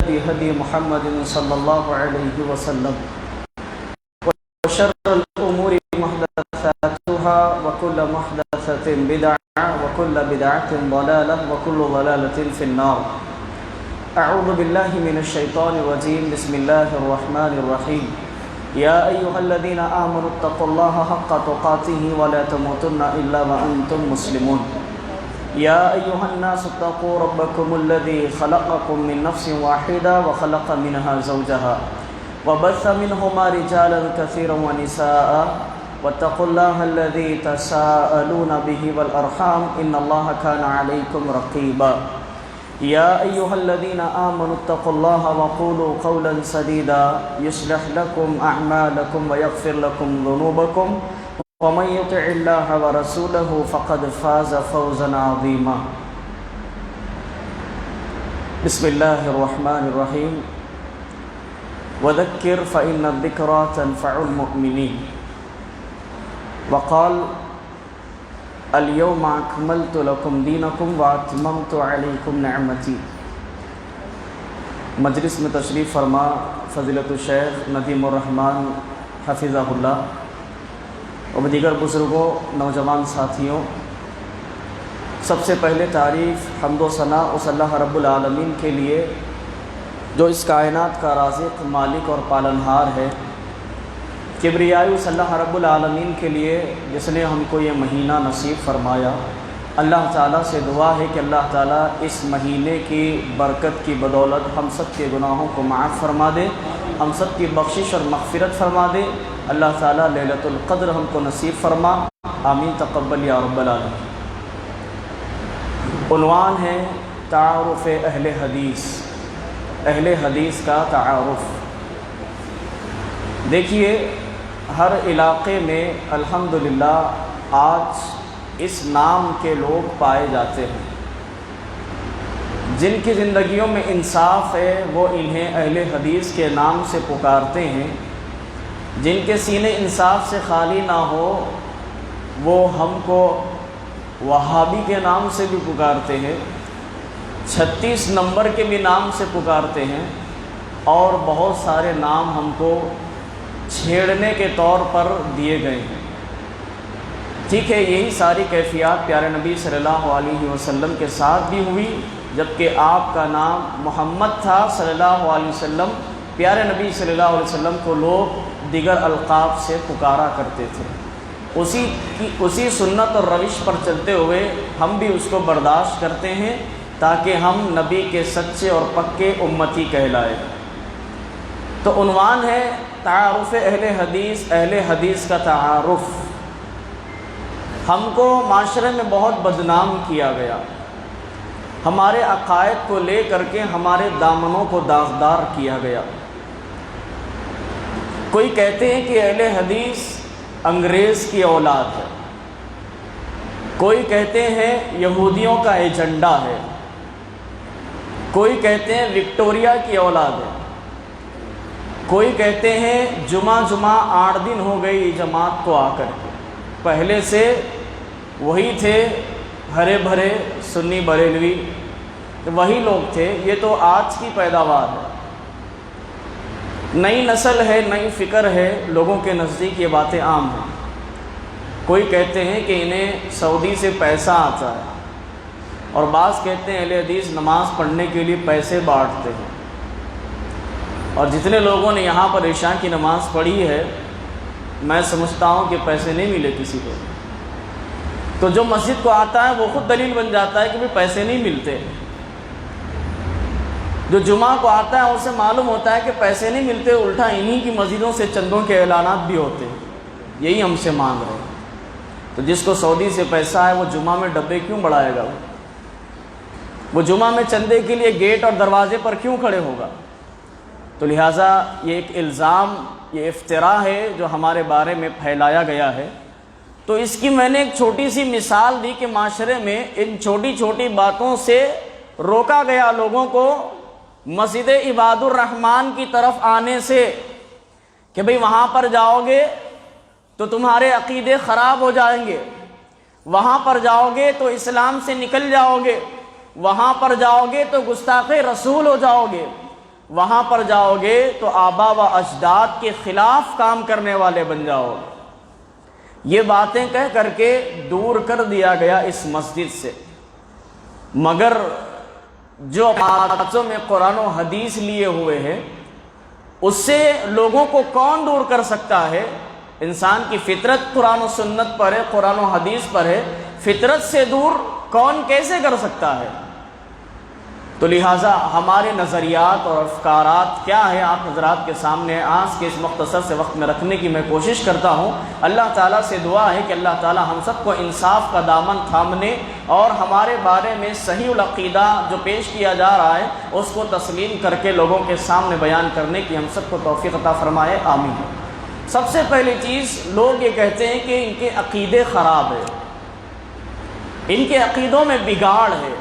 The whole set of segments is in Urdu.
هدي محمد صلى الله عليه وسلم وشر الأمور محدثاتها وكل محدثة بدعة وكل بدعة ضلالة وكل ضلالة في النار. أعوذ بالله من الشيطان الرجيم. بسم الله الرحمن الرحيم. يا أيها الذين آمنوا اتقوا الله حق تقاته ولا تموتن إلا وأنتم مسلمون. يا أيها الناس اتقوا ربكم الذي خلقكم من نفس واحدة وخلق منها زوجها وبث منهما رجالا كثيرا ونساء واتقوا الله الذي تساءلون به والأرحام إن الله كان عليكم رقيبا. يا أيها الذين آمنوا اتقوا الله وقولوا قولا سديدا يصلح لكم أعمالكم ويغفر لكم ذنوبكم ومن يطع الله ورسوله فقد فاز فوزا عظيما. بسم الله الرحمن الرحيم. وذكر فإن الذكرى تنفع المؤمنين. وقال اليوم أكملت لكم دينكم وأتممت عليكم نعمتي. مجلس میں تشریف فرما فضیلت الشیخ ندیم الرحمن حفظہ اللہ اور دیگر بزرگوں، نوجوان ساتھیوں، سب سے پہلے تعریف حمد و ثنا اس اللہ رب العالمین کے لیے جو اس کائنات کا رازق، مالک اور پالنہار ہے. کبریائی اس اللہ رب العالمین کے لیے جس نے ہم کو یہ مہینہ نصیب فرمایا. اللہ تعالیٰ سے دعا ہے کہ اللہ تعالیٰ اس مہینے کی برکت کی بدولت ہم سب کے گناہوں کو معاف فرما دے، ہم سب کی بخشش اور مغفرت فرما دے. اللہ تعالیٰ لیلۃ القدر ہم کو نصیب فرما. آمین تقبل یا رب العالمین. عنوان ہے تعارف اہل حدیث، اہل حدیث کا تعارف. دیکھیے، ہر علاقے میں الحمدللہ آج اس نام کے لوگ پائے جاتے ہیں. جن کی زندگیوں میں انصاف ہے وہ انہیں اہل حدیث کے نام سے پکارتے ہیں. جن کے سینے انصاف سے خالی نہ ہو وہ ہم کو وہابی کے نام سے بھی پکارتے ہیں، 36 نمبر کے بھی نام سے پکارتے ہیں، اور بہت سارے نام ہم کو چھیڑنے کے طور پر دیے گئے ہیں. ٹھیک ہے، یہی ساری کیفیات پیارے نبی صلی اللہ علیہ وسلم کے ساتھ بھی ہوئی. جبکہ آپ کا نام محمد تھا صلی اللہ علیہ وسلم، پیارے نبی صلی اللہ علیہ وسلم کو لوگ دیگر القاب سے پکارا کرتے تھے. اسی سنت اور روش پر چلتے ہوئے ہم بھی اس کو برداشت کرتے ہیں تاکہ ہم نبی کے سچے اور پکے امتی کہلائے. تو عنوان ہے تعارف اہل حدیث، اہل حدیث کا تعارف. ہم کو معاشرے میں بہت بدنام کیا گیا. ہمارے عقائد کو لے کر کے ہمارے دامنوں کو داغدار کیا گیا. کوئی کہتے ہیں کہ اہل حدیث انگریز کی اولاد ہے، کوئی کہتے ہیں یہودیوں کا ایجنڈا ہے، کوئی کہتے ہیں وکٹوریا کی اولاد ہے، کوئی کہتے ہیں جمعہ 8 دن ہو گئی جماعت کو آ کر کے، پہلے سے وہی تھے ہرے بھرے سنی بریلوی، وہی لوگ تھے. یہ تو آج کی پیداوار ہے، نئی نسل ہے، نئی فکر ہے، لوگوں کے نزدیک یہ باتیں عام ہیں. کوئی کہتے ہیں کہ انہیں سعودی سے پیسہ آتا ہے، اور بعض کہتے ہیں اہل حدیث نماز پڑھنے کے لیے پیسے بانٹتے ہیں. اور جتنے لوگوں نے یہاں پر عشاء کی نماز پڑھی ہے میں سمجھتا ہوں کہ پیسے نہیں ملے کسی کو. تو جو مسجد کو آتا ہے وہ خود دلیل بن جاتا ہے کہ بھی پیسے نہیں ملتے. جو جمعہ کو آتا ہے اسے معلوم ہوتا ہے کہ پیسے نہیں ملتے، الٹا انہی کی مسجدوں سے چندوں کے اعلانات بھی ہوتے ہیں، یہی ہم سے مانگ رہے ہیں. تو جس کو سعودی سے پیسہ ہے وہ جمعہ میں ڈبے کیوں بڑھائے گا؟ وہ جمعہ میں چندے کے لیے گیٹ اور دروازے پر کیوں کھڑے ہوگا؟ تو لہٰذا یہ ایک الزام، یہ افتراء ہے جو ہمارے بارے میں پھیلایا گیا ہے. تو اس کی میں نے ایک چھوٹی سی مثال دی کہ معاشرے میں ان چھوٹی چھوٹی باتوں سے روکا گیا لوگوں کو مسجد عباد الرحمن کی طرف آنے سے کہ بھئی وہاں پر جاؤ گے تو تمہارے عقیدے خراب ہو جائیں گے، وہاں پر جاؤ گے تو اسلام سے نکل جاؤ گے، وہاں پر جاؤ گے تو گستاخ رسول ہو جاؤ گے، وہاں پر جاؤ گے تو آبا و اجداد کے خلاف کام کرنے والے بن جاؤ گے۔ یہ باتیں کہہ کر کے دور کر دیا گیا اس مسجد سے، مگر جو ہاتھوں میں قرآن و حدیث لیے ہوئے ہیں اس سے لوگوں کو کون دور کر سکتا ہے؟ انسان کی فطرت قرآن و سنت پر ہے، قرآن و حدیث پر ہے، فطرت سے دور کون کیسے کر سکتا ہے؟ تو لہٰذا ہمارے نظریات اور افکارات کیا ہے آپ حضرات کے سامنے آج کے اس مختصر سے وقت میں رکھنے کی میں کوشش کرتا ہوں۔ اللہ تعالیٰ سے دعا ہے کہ اللہ تعالیٰ ہم سب کو انصاف کا دامن تھامنے اور ہمارے بارے میں صحیح العقیدہ جو پیش کیا جا رہا ہے اس کو تسلیم کر کے لوگوں کے سامنے بیان کرنے کی ہم سب کو توفیق عطا فرمائے، آمین۔ سب سے پہلی چیز، لوگ یہ کہتے ہیں کہ ان کے عقیدے خراب ہیں، ان کے عقیدوں میں بگاڑ ہے،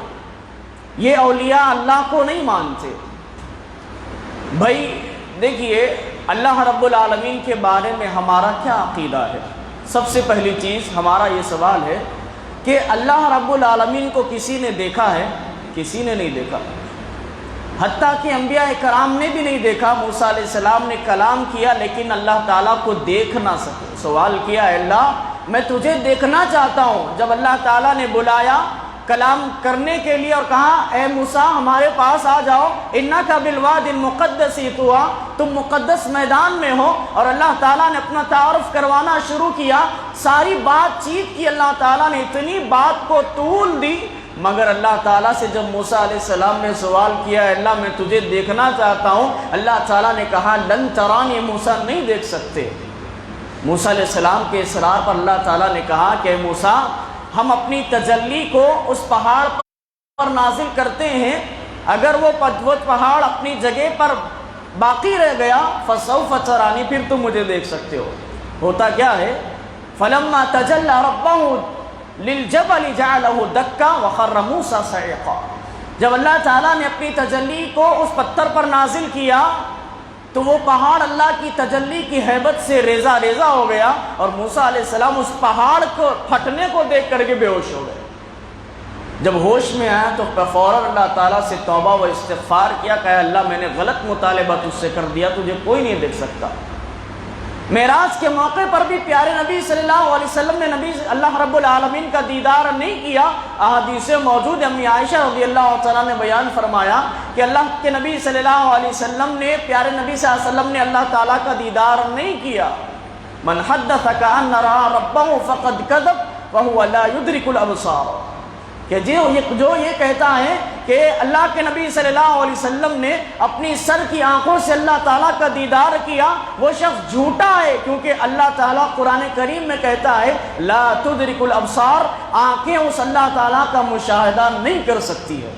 یہ اولیاء اللہ کو نہیں مانتے۔ بھائی دیکھیے، اللہ رب العالمین کے بارے میں ہمارا کیا عقیدہ ہے؟ سب سے پہلی چیز ہمارا یہ سوال ہے کہ اللہ رب العالمین کو کسی نے دیکھا ہے؟ کسی نے نہیں دیکھا، حتیٰ کہ انبیاء کرام نے بھی نہیں دیکھا۔ موسیٰ علیہ السلام نے کلام کیا لیکن اللہ تعالیٰ کو دیکھ نہ سکے۔ سوال کیا، اے اللہ میں تجھے دیکھنا چاہتا ہوں۔ جب اللہ تعالیٰ نے بلایا کلام کرنے کے لیے اور کہا اے موسیٰ ہمارے پاس آ جاؤ، انک بالوادی المقدس طویٰ، تم مقدس میدان میں ہو، اور اللہ تعالیٰ نے اپنا تعارف کروانا شروع کیا، ساری بات چیت کی، اللہ تعالیٰ نے اتنی بات کو طول دی، مگر اللہ تعالیٰ سے جب موسیٰ علیہ السلام نے سوال کیا اے اللہ میں تجھے دیکھنا چاہتا ہوں، اللہ تعالیٰ نے کہا لن ترانی، موسیٰ نہیں دیکھ سکتے۔ موسیٰ علیہ السلام کے اصرار پر اللہ تعالیٰ نے کہا کہ موسیٰ ہم اپنی تجلی کو اس پہاڑ پر نازل کرتے ہیں، اگر وہ پہاڑ اپنی جگہ پر باقی رہ گیا فسوف ترانی، پھر تم مجھے دیکھ سکتے ہو۔ ہوتا کیا ہے، فلما تجلی ربہ للجبل جعلہ دکا وخر موسیٰ صعقا، جب اللہ تعالیٰ نے اپنی تجلی کو اس پتھر پر نازل کیا تو وہ پہاڑ اللہ کی تجلی کی ہیبت سے ریزہ ریزہ ہو گیا، اور موسیٰ علیہ السلام اس پہاڑ کو پھٹنے کو دیکھ کر کے بے ہوش ہو گئے۔ جب ہوش میں آیا تو فوراً اللہ تعالیٰ سے توبہ و استغفار کیا کہ اللہ میں نے غلط مطالبہ تجھ سے کر دیا، تجھے کوئی نہیں دیکھ سکتا۔ معراج کے موقع پر بھی پیارے نبی صلی اللہ علیہ وسلم نے اللہ رب العالمین کا دیدار نہیں کیا۔ احادیث موجود، امی عائشہ رضی اللہ تعالیٰ نے بیان فرمایا کہ اللہ کے نبی صلی اللہ علیہ وسلم نے، پیارے نبی صلی اللہ علیہ وسلم نے اللہ تعالیٰ کا دیدار نہیں کیا۔ من حدثک ان رأى ربہ فقد کذب وہو لا یدرک الابصار، کہ جو یہ کہتا ہے کہ اللہ کے نبی صلی اللہ علیہ وسلم نے اپنی سر کی آنکھوں سے اللہ تعالیٰ کا دیدار کیا، وہ شخص جھوٹا ہے، کیونکہ اللہ تعالیٰ قرآن کریم میں کہتا ہے لا تدرک الابصار، آنکھیں اس اللہ تعالیٰ کا مشاہدہ نہیں کر سکتی ہے۔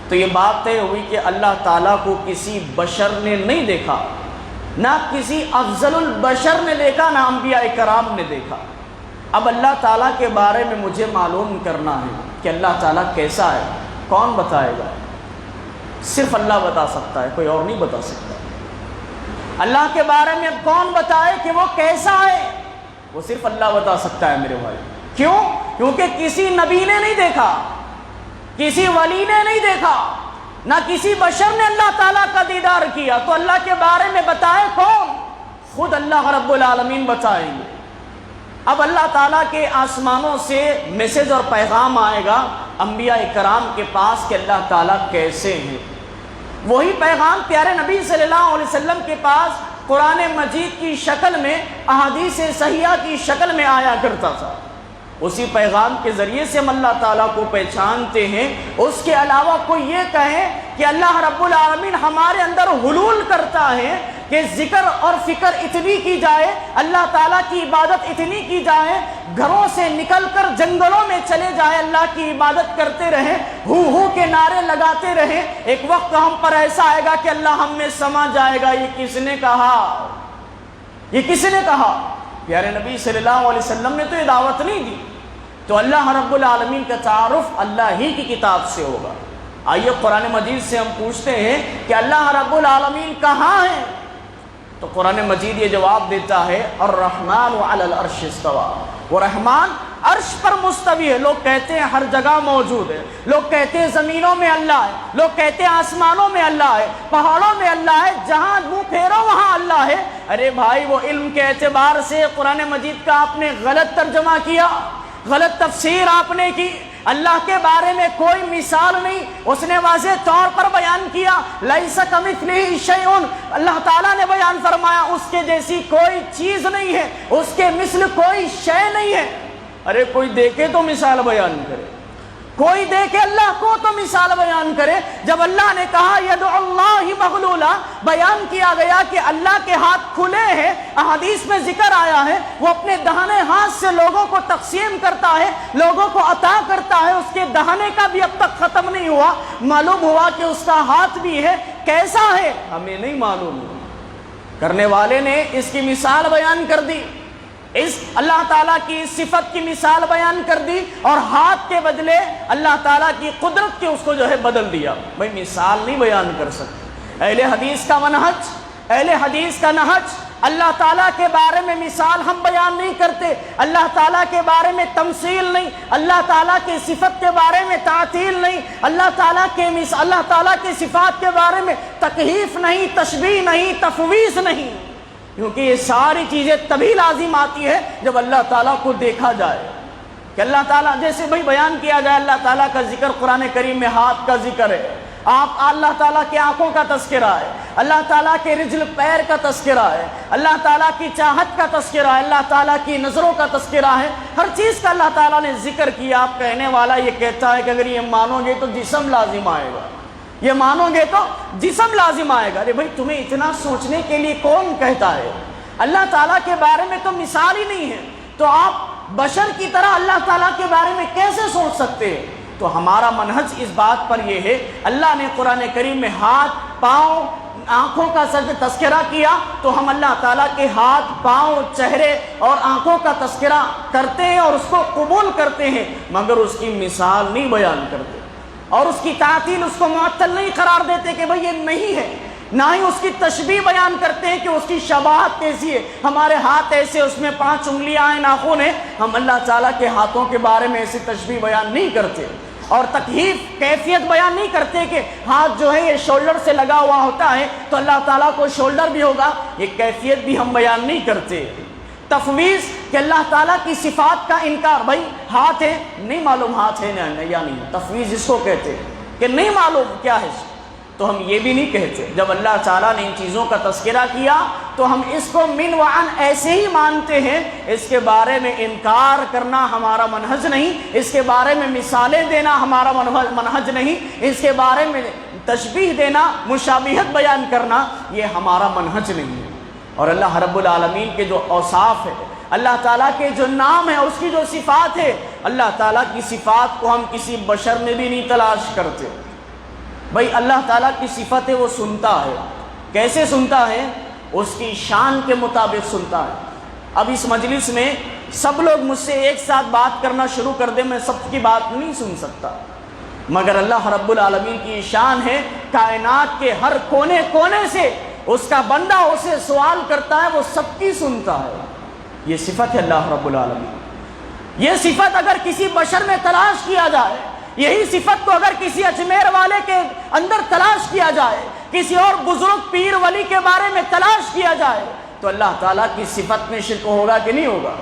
تو یہ بات طے ہوئی کہ اللہ تعالیٰ کو کسی بشر نے نہیں دیکھا، نہ کسی افضل البشر نے دیکھا، نہ انبیاء کرام نے دیکھا۔ اب اللہ تعالیٰ کے بارے میں مجھے معلوم کرنا ہے کہ اللہ تعالیٰ کیسا ہے، کون بتائے گا؟ صرف اللہ بتا سکتا ہے، کوئی اور نہیں بتا سکتا۔ اللہ کے بارے میں کون بتائے کہ وہ کیسا ہے؟ وہ صرف اللہ بتا سکتا ہے میرے بھائی۔ کیوں؟ کیونکہ کسی نبی نے نہیں دیکھا، کسی ولی نے نہیں دیکھا، نہ کسی بشر نے اللہ تعالیٰ کا دیدار کیا، تو اللہ کے بارے میں بتائے کون؟ خود اللہ رب العالمین بتائیں گے۔ اب اللہ تعالیٰ کے آسمانوں سے میسج اور پیغام آئے گا انبیاء کرام کے پاس کہ اللہ تعالیٰ کیسے ہیں۔ وہی پیغام پیارے نبی صلی اللہ علیہ وسلم کے پاس قرآن مجید کی شکل میں، احادیث صحیحہ کی شکل میں آیا کرتا تھا۔ اسی پیغام کے ذریعے سے ہم اللہ تعالیٰ کو پہچانتے ہیں۔ اس کے علاوہ کوئی یہ کہے کہ اللہ رب العالمین ہمارے اندر حلول کرتا ہے کہ ذکر اور فکر اتنی کی جائے، اللہ تعالیٰ کی عبادت اتنی کی جائے، گھروں سے نکل کر جنگلوں میں چلے جائے، اللہ کی عبادت کرتے رہیں، ہو کے نعرے لگاتے رہیں، ایک وقت ہم پر ایسا آئے گا کہ اللہ ہم میں سما جائے گا۔ یہ کس نے کہا؟ یہ کس نے کہا؟ پیارے نبی صلی اللہ علیہ وسلم نے تو یہ دعوت نہیں دی۔ تو اللہ رب العالمین کا تعارف اللہ ہی کی کتاب سے ہوگا۔ آئیے قرآن مجید سے ہم پوچھتے ہیں کہ اللہ رب العالمین کہاں ہے؟ تو قرآن مجید یہ جواب دیتا ہے الرحمن علی العرش استویٰ، وہ رحمان عرش پر مستوی ہے، لوگ کہتے ہیں ہر جگہ موجود ہے، لوگ کہتے ہیں زمینوں میں اللہ ہے، لوگ کہتے ہیں آسمانوں میں اللہ ہے، پہاڑوں میں اللہ ہے، جہاں منہ پھیرو وہاں اللہ ہے۔ ارے بھائی وہ علم کے اعتبار سے قرآن مجید کا آپ نے غلط ترجمہ کیا، غلط تفسیر آپ نے کی، اللہ کے بارے میں کوئی مثال نہیں، اس نے واضح طور پر بیان کیا لیس کمثلہ شیء، اللہ تعالیٰ نے بیان فرمایا اس کے جیسی کوئی چیز نہیں ہے، اس کے مثل کوئی شے نہیں ہے۔ ارے کوئی دیکھے تو مثال بیان کرے، کوئی دیکھے اللہ کو تو مثال بیان کرے۔ جب اللہ نے کہا ید اللہ مغلولہ، بیان کیا گیا کہ اللہ کے ہاتھ کھلے ہیں، احادیث میں ذکر آیا ہے وہ اپنے دہنے ہاتھ سے لوگوں کو تقسیم کرتا ہے، لوگوں کو عطا کرتا ہے، اس کے دہنے کا بھی اب تک ختم نہیں ہوا، معلوم ہوا کہ اس کا ہاتھ بھی ہے، کیسا ہے ہمیں نہیں معلوم، کرنے والے نے اس کی مثال بیان کر دی، اس اللہ تعالیٰ کی صفت کی مثال بیان کر دی، اور ہاتھ کے بدلے اللہ تعالیٰ کی قدرت کے اس کو جو ہے بدل دیا۔ بھائی مثال نہیں بیان کر سکتے۔ اہل حدیث کا منہج، اہل حدیث کا نہج، اللہ تعالیٰ کے بارے میں مثال ہم بیان نہیں کرتے، اللہ تعالیٰ کے بارے میں تمثیل نہیں، اللہ تعالیٰ کی صفت کے بارے میں تعطیل نہیں، اللہ تعالیٰ کے صفات کے بارے میں تکییف نہیں، تشبیہ نہیں، تفویض نہیں، کیونکہ یہ ساری چیزیں تبھی لازم آتی ہے جب اللہ تعالیٰ کو دیکھا جائے، کہ اللہ تعالیٰ جیسے بھائی بیان کیا جائے، اللہ تعالیٰ کا ذکر قرآن کریم میں ہاتھ کا ذکر ہے، اللہ تعالیٰ کے آنکھوں کا تذکرہ ہے، اللہ تعالیٰ کے رجل پیر کا تذکرہ ہے، اللہ تعالیٰ کی چاہت کا تذکرہ ہے، اللہ تعالیٰ کی نظروں کا تذکرہ ہے، ہر چیز کا اللہ تعالیٰ نے ذکر کیا۔ آپ کہنے والا یہ کہتا ہے کہ اگر یہ مانو گے تو جسم لازم آئے گا، یہ مانو گے تو جسم لازم آئے گا۔ ارے بھائی تمہیں اتنا سوچنے کے لیے کون کہتا ہے؟ اللہ تعالیٰ کے بارے میں تو مثال ہی نہیں ہے، تو آپ بشر کی طرح اللہ تعالیٰ کے بارے میں کیسے سوچ سکتے ہیں؟ تو ہمارا منہج اس بات پر یہ ہے، اللہ نے قرآن کریم میں ہاتھ، پاؤں، آنکھوں کا تذکرہ کیا تو ہم اللہ تعالیٰ کے ہاتھ، پاؤں، چہرے اور آنکھوں کا تذکرہ کرتے ہیں اور اس کو قبول کرتے ہیں، مگر اس کی مثال نہیں بیان کرتے، اور اس کی تعطیل، اس کو معطل نہیں قرار دیتے کہ بھئی یہ نہیں ہے، نہ ہی اس کی تشبیہ بیان کرتے ہیں کہ اس کی شباہت کیسی ہے، ہمارے ہاتھ ایسے، اس میں 5 انگلیاں ہیں، ناخن ہیں، ہم اللہ تعالیٰ کے ہاتھوں کے بارے میں ایسی تشبیہ بیان نہیں کرتے، اور تکییف، کیفیت بیان نہیں کرتے کہ ہاتھ جو ہے یہ شولڈر سے لگا ہوا ہوتا ہے تو اللہ تعالیٰ کو شولڈر بھی ہوگا، یہ کیفیت بھی ہم بیان نہیں کرتے۔ تفویض کہ اللہ تعالیٰ کی صفات کا انکار، بھائی ہاتھ ہے نہیں معلوم ہاتھ ہے یا نہیں، تفویض اس کو کہتے ہیں کہ نہیں معلوم کیا ہے، تو ہم یہ بھی نہیں کہتے۔ جب اللہ تعالیٰ نے ان چیزوں کا تذکرہ کیا تو ہم اس کو من وعن ایسے ہی مانتے ہیں، اس کے بارے میں انکار کرنا ہمارا منہج نہیں، اس کے بارے میں مثالیں دینا ہمارا منہج نہیں، اس کے بارے میں تشبیہ دینا، مشابہت بیان کرنا یہ ہمارا منہج نہیں ہے۔ اور اللہ رب العالمین کے جو اوصاف ہے، اللہ تعالیٰ کے جو نام ہے، اس کی جو صفات ہے، اللہ تعالیٰ کی صفات کو ہم کسی بشر میں بھی نہیں تلاش کرتے۔ بھائی اللہ تعالیٰ کی صفت ہے، وہ سنتا ہے، کیسے سنتا ہے؟ اس کی شان کے مطابق سنتا ہے۔ اب اس مجلس میں سب لوگ مجھ سے ایک ساتھ بات کرنا شروع کر دیں، میں سب کی بات نہیں سن سکتا، مگر اللہ رب العالمین کی شان ہے، کائنات کے ہر کونے کونے سے اس کا بندہ اسے سوال کرتا ہے، وہ سب کی سنتا ہے۔ یہ صفت ہے اللہ رب العالمین۔ یہ صفت اگر کسی بشر میں تلاش کیا جائے، یہی صفت کو اگر کسی اجمیر والے کے اندر تلاش کیا جائے، کسی اور بزرگ پیر ولی کے بارے میں تلاش کیا جائے، تو اللہ تعالیٰ کی صفت میں شرک ہوگا کہ نہیں ہوگا؟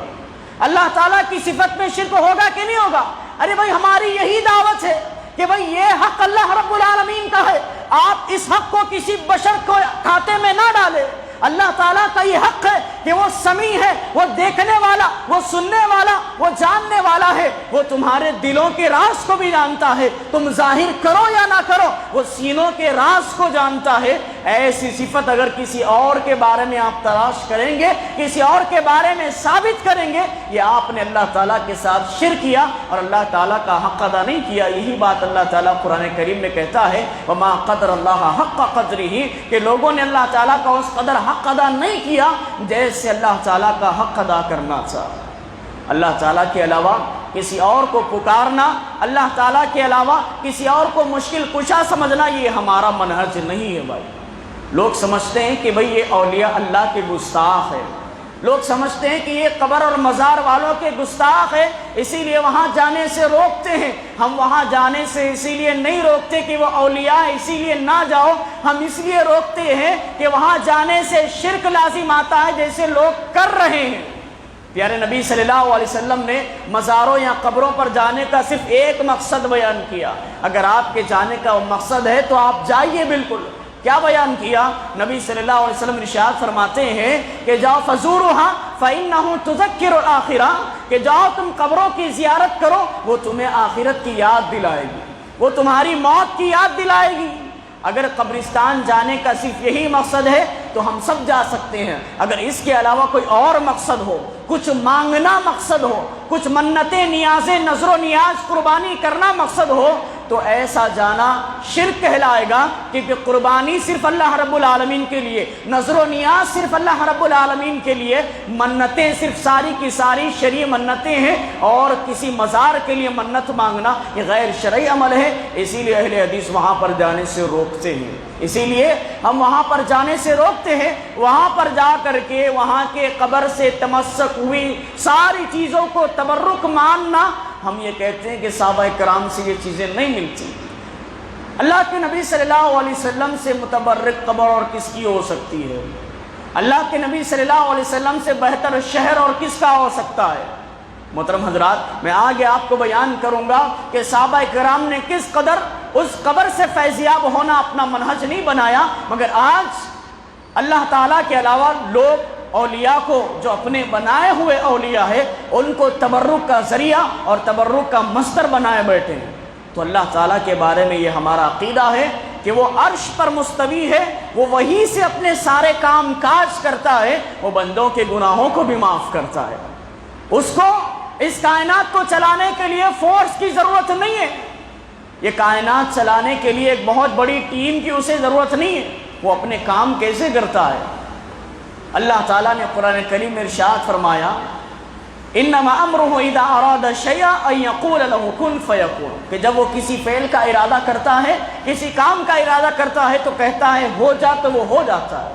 اللہ تعالیٰ کی صفت میں شرک ہوگا کہ نہیں ہوگا؟ ارے بھائی ہماری یہی دعوت ہے کہ بھائی یہ حق اللہ رب العالمین کا ہے، آپ اس حق کو کسی بشر کو کھاتے میں نہ ڈالیں۔ اللہ تعالیٰ کا یہ حق ہے کہ وہ سمیع ہے، وہ دیکھنے والا، وہ سننے والا، وہ جاننے والا ہے، وہ تمہارے دلوں کے راز کو بھی جانتا ہے، تم ظاہر کرو یا نہ کرو وہ سینوں کے راز کو جانتا ہے۔ ایسی صفت اگر کسی اور کے بارے میں آپ تلاش کریں گے، کسی اور کے بارے میں ثابت کریں گے، یہ آپ نے اللہ تعالیٰ کے ساتھ شرک کیا اور اللہ تعالیٰ کا حق ادا نہیں کیا۔ یہی بات اللہ تعالیٰ قرآن کریم میں کہتا ہے وَمَا قَدْرَ اللَّهَ حَقَّ قَدْرِهِ، کہ لوگوں نے اللہ تعالیٰ کا اس قدر حق ادا نہیں کیا جیسے اللہ تعالیٰ کا حق ادا کرنا تھا۔ اللہ تعالیٰ کے علاوہ کسی اور کو پکارنا، اللہ تعالیٰ کے علاوہ کسی اور کو مشکل کشا سمجھنا، یہ ہمارا منہج نہیں ہے۔ بھائی لوگ سمجھتے ہیں کہ بھئی یہ اولیاء اللہ کے گستاخ ہے، لوگ سمجھتے ہیں کہ یہ قبر اور مزار والوں کے گستاخ ہے، اسی لیے وہاں جانے سے روکتے ہیں۔ ہم وہاں جانے سے اسی لیے نہیں روکتے کہ وہ اولیاء ہے اسی لیے نہ جاؤ، ہم اس لیے روکتے ہیں کہ وہاں جانے سے شرک لازم آتا ہے جیسے لوگ کر رہے ہیں۔ پیارے نبی صلی اللہ علیہ وسلم نے مزاروں یا قبروں پر جانے کا صرف ایک مقصد بیان کیا۔ اگر آپ کے جانے کا مقصد ہے تو آپ جائیے بالکل۔ کیا بیان کیا؟ نبی صلی اللہ علیہ وسلم ارشاد فرماتے ہیں کہ جاؤ فزورها فإنه تذکر الآخرہ، کہ جاؤ تم قبروں کی زیارت کرو، وہ تمہیں آخرت کی یاد دلائے گی، وہ تمہاری موت کی یاد دلائے گی۔ اگر قبرستان جانے کا صرف یہی مقصد ہے تو ہم سب جا سکتے ہیں۔ اگر اس کے علاوہ کوئی اور مقصد ہو، کچھ مانگنا مقصد ہو، کچھ منتیں نیازیں نظر و نیاز قربانی کرنا مقصد ہو تو ایسا جانا شرک کہلائے گا، کیونکہ قربانی صرف اللہ رب العالمین کے لیے، نظر و نیاز صرف اللہ رب العالمین کے لیے، منتیں صرف ساری کی ساری شرعی منتیں ہیں، اور کسی مزار کے لیے منت مانگنا یہ غیر شرعی عمل ہے۔ اسی لیے اہل حدیث وہاں پر جانے سے روکتے ہیں، اسی لیے ہم وہاں پر جانے سے روکتے ہیں۔ وہاں پر جا کر کے وہاں کے قبر سے تمسک ہوئی ساری چیزوں کو تبرک ماننا، ہم یہ کہتے ہیں کہ صحابہ کرام سے یہ چیزیں نہیں ملتی۔ اللہ کے نبی صلی اللہ علیہ وسلم سے متبرک قبر اور کس کی ہو سکتی ہے؟ اللہ کے نبی صلی اللہ علیہ وسلم سے بہتر شہر اور کس کا ہو سکتا ہے؟ محترم حضرات، میں آگے آپ کو بیان کروں گا کہ صحابہ کرام نے کس قدر اس قبر سے فیضیاب ہونا اپنا منہج نہیں بنایا، مگر آج اللہ تعالیٰ کے علاوہ لوگ اولیاء کو، جو اپنے بنائے ہوئے اولیاء ہے، ان کو تبرک کا ذریعہ اور تبرک کا مصدر بنائے بیٹھے ہیں۔ تو اللہ تعالیٰ کے بارے میں یہ ہمارا عقیدہ ہے کہ وہ عرش پر مستوی ہے، وہ وہیں سے اپنے سارے کام کاج کرتا ہے، وہ بندوں کے گناہوں کو بھی معاف کرتا ہے۔ اس کو اس کائنات کو چلانے کے لیے فورس کی ضرورت نہیں ہے، یہ کائنات چلانے کے لیے ایک بہت بڑی ٹیم کی اسے ضرورت نہیں ہے، وہ اپنے کام کیسے کرتا ہے؟ اللہ تعالیٰ نے قرآن کریم میں ارشاد فرمایا انما امرہ اذا اراد شیئا ان یقول له کن فیکون، کہ جب وہ کسی فعل کا ارادہ کرتا ہے، کسی کام کا ارادہ کرتا ہے تو کہتا ہے ہو جا، تو وہ ہو جاتا ہے۔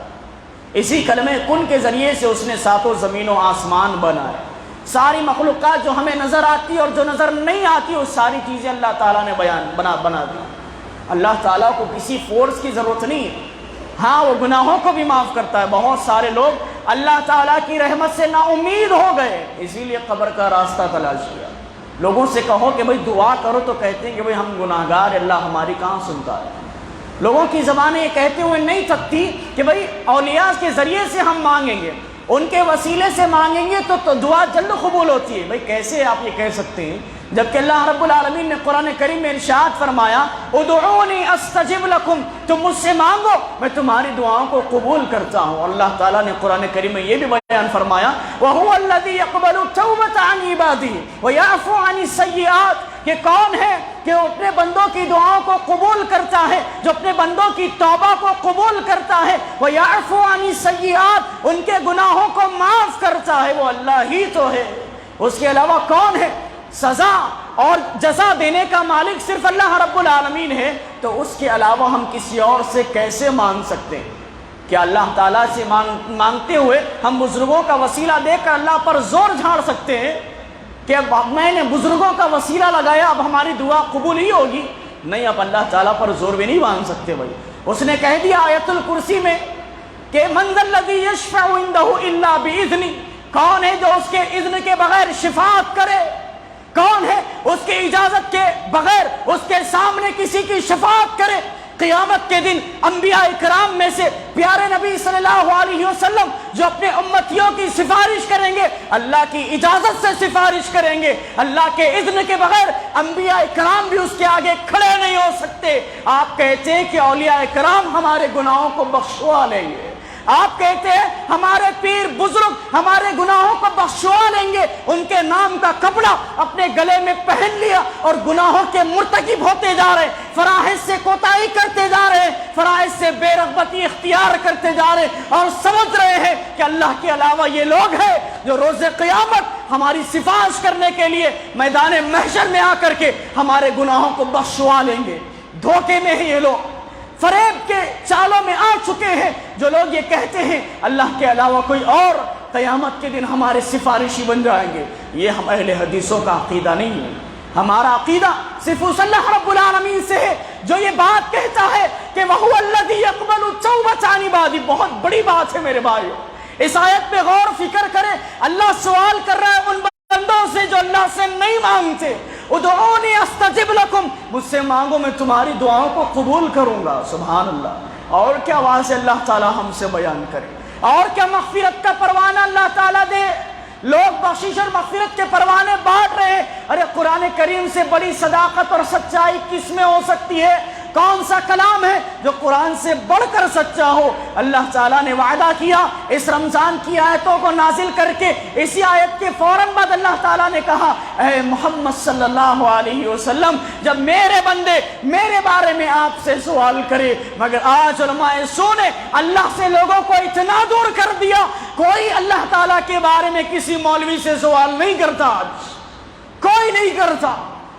اسی کلمہ کن کے ذریعے سے اس نے ساتوں زمین و آسمان بنائے۔ ساری مخلوقات جو ہمیں نظر آتی اور جو نظر نہیں آتی، وہ ساری چیزیں اللہ تعالیٰ نے بنا دی۔ اللہ تعالیٰ کو کسی فورس کی ضرورت نہیں ہے۔ ہاں، وہ گناہوں کو بھی معاف کرتا ہے۔ بہت سارے لوگ اللہ تعالیٰ کی رحمت سے نا امید ہو گئے، اسی لیے قبر کا راستہ تلاش کیا۔ لوگوں سے کہو کہ بھئی دعا کرو تو کہتے ہیں کہ بھئی ہم گناہگار، اللہ ہماری کہاں سنتا ہے۔ لوگوں کی زبانیں یہ کہتے ہوئے نہیں تھکتی کہ بھئی اولیاء کے ذریعے سے ہم مانگیں گے، ان کے وسیلے سے مانگیں گے تو دعا جلد قبول ہوتی ہے۔ بھئی کیسے آپ یہ کہہ سکتے ہیں جبکہ اللہ رب العالمین نے قرآن کریم میں ارشاد فرمایا ادعونی استجب لکم، تم مجھ سے مانگو میں تمہاری دعاؤں کو قبول کرتا ہوں۔ اللہ تعالیٰ نے قرآن کریم میں یہ بھی بیان فرمایا وَهُوَ الَّذِي يَقْبَلُ التَّوْبَةَ عَنْ عِبَادِهِ وَيَعْفُو عَنِ السَّيِّئَاتِ، کہ کون ہے کہ وہ اپنے بندوں کی دعاؤں کو قبول کرتا ہے، جو اپنے بندوں کی توبہ کو قبول کرتا ہے، وَيَعْفُو عَنِ السَّيِّئَاتِ، ان کے گناہوں کو معاف کرتا ہے، وہ اللہ ہی تو ہے، اس کے علاوہ کون ہے؟ سزا اور جزا دینے کا مالک صرف اللہ رب العالمین ہے، تو اس کے علاوہ ہم کسی اور سے کیسے مانگ سکتے ہیں؟ کیا اللہ تعالیٰ سے مانگتے ہوئے ہم بزرگوں کا وسیلہ دے کر اللہ پر زور جھاڑ سکتے ہیں کہ اب میں نے بزرگوں کا وسیلہ لگایا اب ہماری دعا قبول ہی ہوگی؟ نہیں، اب اللہ تعالیٰ پر زور بھی نہیں مانگ سکتے۔ بھائی اس نے کہہ دیا آیت الکرسی میں کہ من ذا الذی یشفع عندہ الا باذنہ، کون ہے جو اس کے اذن کے بغیر شفاعت کرے؟ کون ہے اس کی اجازت کے بغیر اس کے سامنے کسی کی شفاعت کرے؟ قیامت کے دن انبیاء اکرام میں سے پیارے نبی صلی اللہ علیہ وسلم جو اپنے امتیوں کی سفارش کریں گے، اللہ کی اجازت سے سفارش کریں گے، اللہ کے اذن کے بغیر انبیاء اکرام بھی اس کے آگے کھڑے نہیں ہو سکتے۔ آپ کہتے ہیں کہ اولیاء اکرام ہمارے گناہوں کو بخشوا لیں گے، آپ کہتے ہیں ہمارے پیر بزرگ ہمارے گناہوں کو بخشوا لیں گے، ان کے نام کا کپڑا اپنے گلے میں پہن لیا اور گناہوں کے مرتکب ہوتے جا رہے، فرائض سے کوتاہی کرتے جا رہے، فرائض سے بے رغبتی اختیار کرتے جا رہے، اور سمجھ رہے ہیں کہ اللہ کے علاوہ یہ لوگ ہیں جو روز قیامت ہماری سفارش کرنے کے لیے میدان محشر میں آ کر کے ہمارے گناہوں کو بخشوا لیں گے۔ دھوکے میں ہیں یہ لوگ، فریب کے چالوں میں آ چکے ہیں جو لوگ یہ کہتے ہیں اللہ کے علاوہ کوئی اور قیامت کے دن ہمارے سفارشی بن جائیں گے۔ یہ ہم اہل حدیثوں کا عقیدہ نہیں ہے۔ ہمارا عقیدہ صرف اس اللہ رب العالمین سے ہے جو یہ بات کہتا ہے کہ وَهُوَ الَّذِي يَقْبَلُ التَّوْبَةَ عَنِ عِبَادِهِ۔ بہت بڑی بات ہے میرے بھائیو، اس آیت پہ غور فکر کرے۔ اللہ سوال کر رہا ہے ان بندوں سے جو اللہ سے نہیں مانگتے، ادعونی استجب لکم، مجھ سے مانگو میں تمہاری دعاؤں کو قبول کروں گا۔ سبحان اللہ، اور کیا واضح اللہ تعالی ہم سے بیان کرے، اور کیا مغفرت کا پروانہ اللہ تعالیٰ دے۔ لوگ بخشش اور مغفرت کے پروانے بانٹ رہے ہیں۔ ارے قرآن کریم سے بڑی صداقت اور سچائی کس میں ہو سکتی ہے؟ کون سا کلام ہے جو قرآن سے بڑھ کر سچا ہو؟ اللہ تعالیٰ نے وعدہ کیا اس رمضان کی آیتوں کو نازل کر کے، اسی آیت کے فوراً بعد اللہ تعالیٰ نے کہا اے محمد صلی اللہ علیہ وسلم، جب میرے بندے میرے بارے میں آپ سے سوال کرے، مگر آج علماء سو نے اللہ سے لوگوں کو اتنا دور کر دیا، کوئی اللہ تعالیٰ کے بارے میں کسی مولوی سے سوال نہیں کرتا، آج کوئی نہیں کرتا۔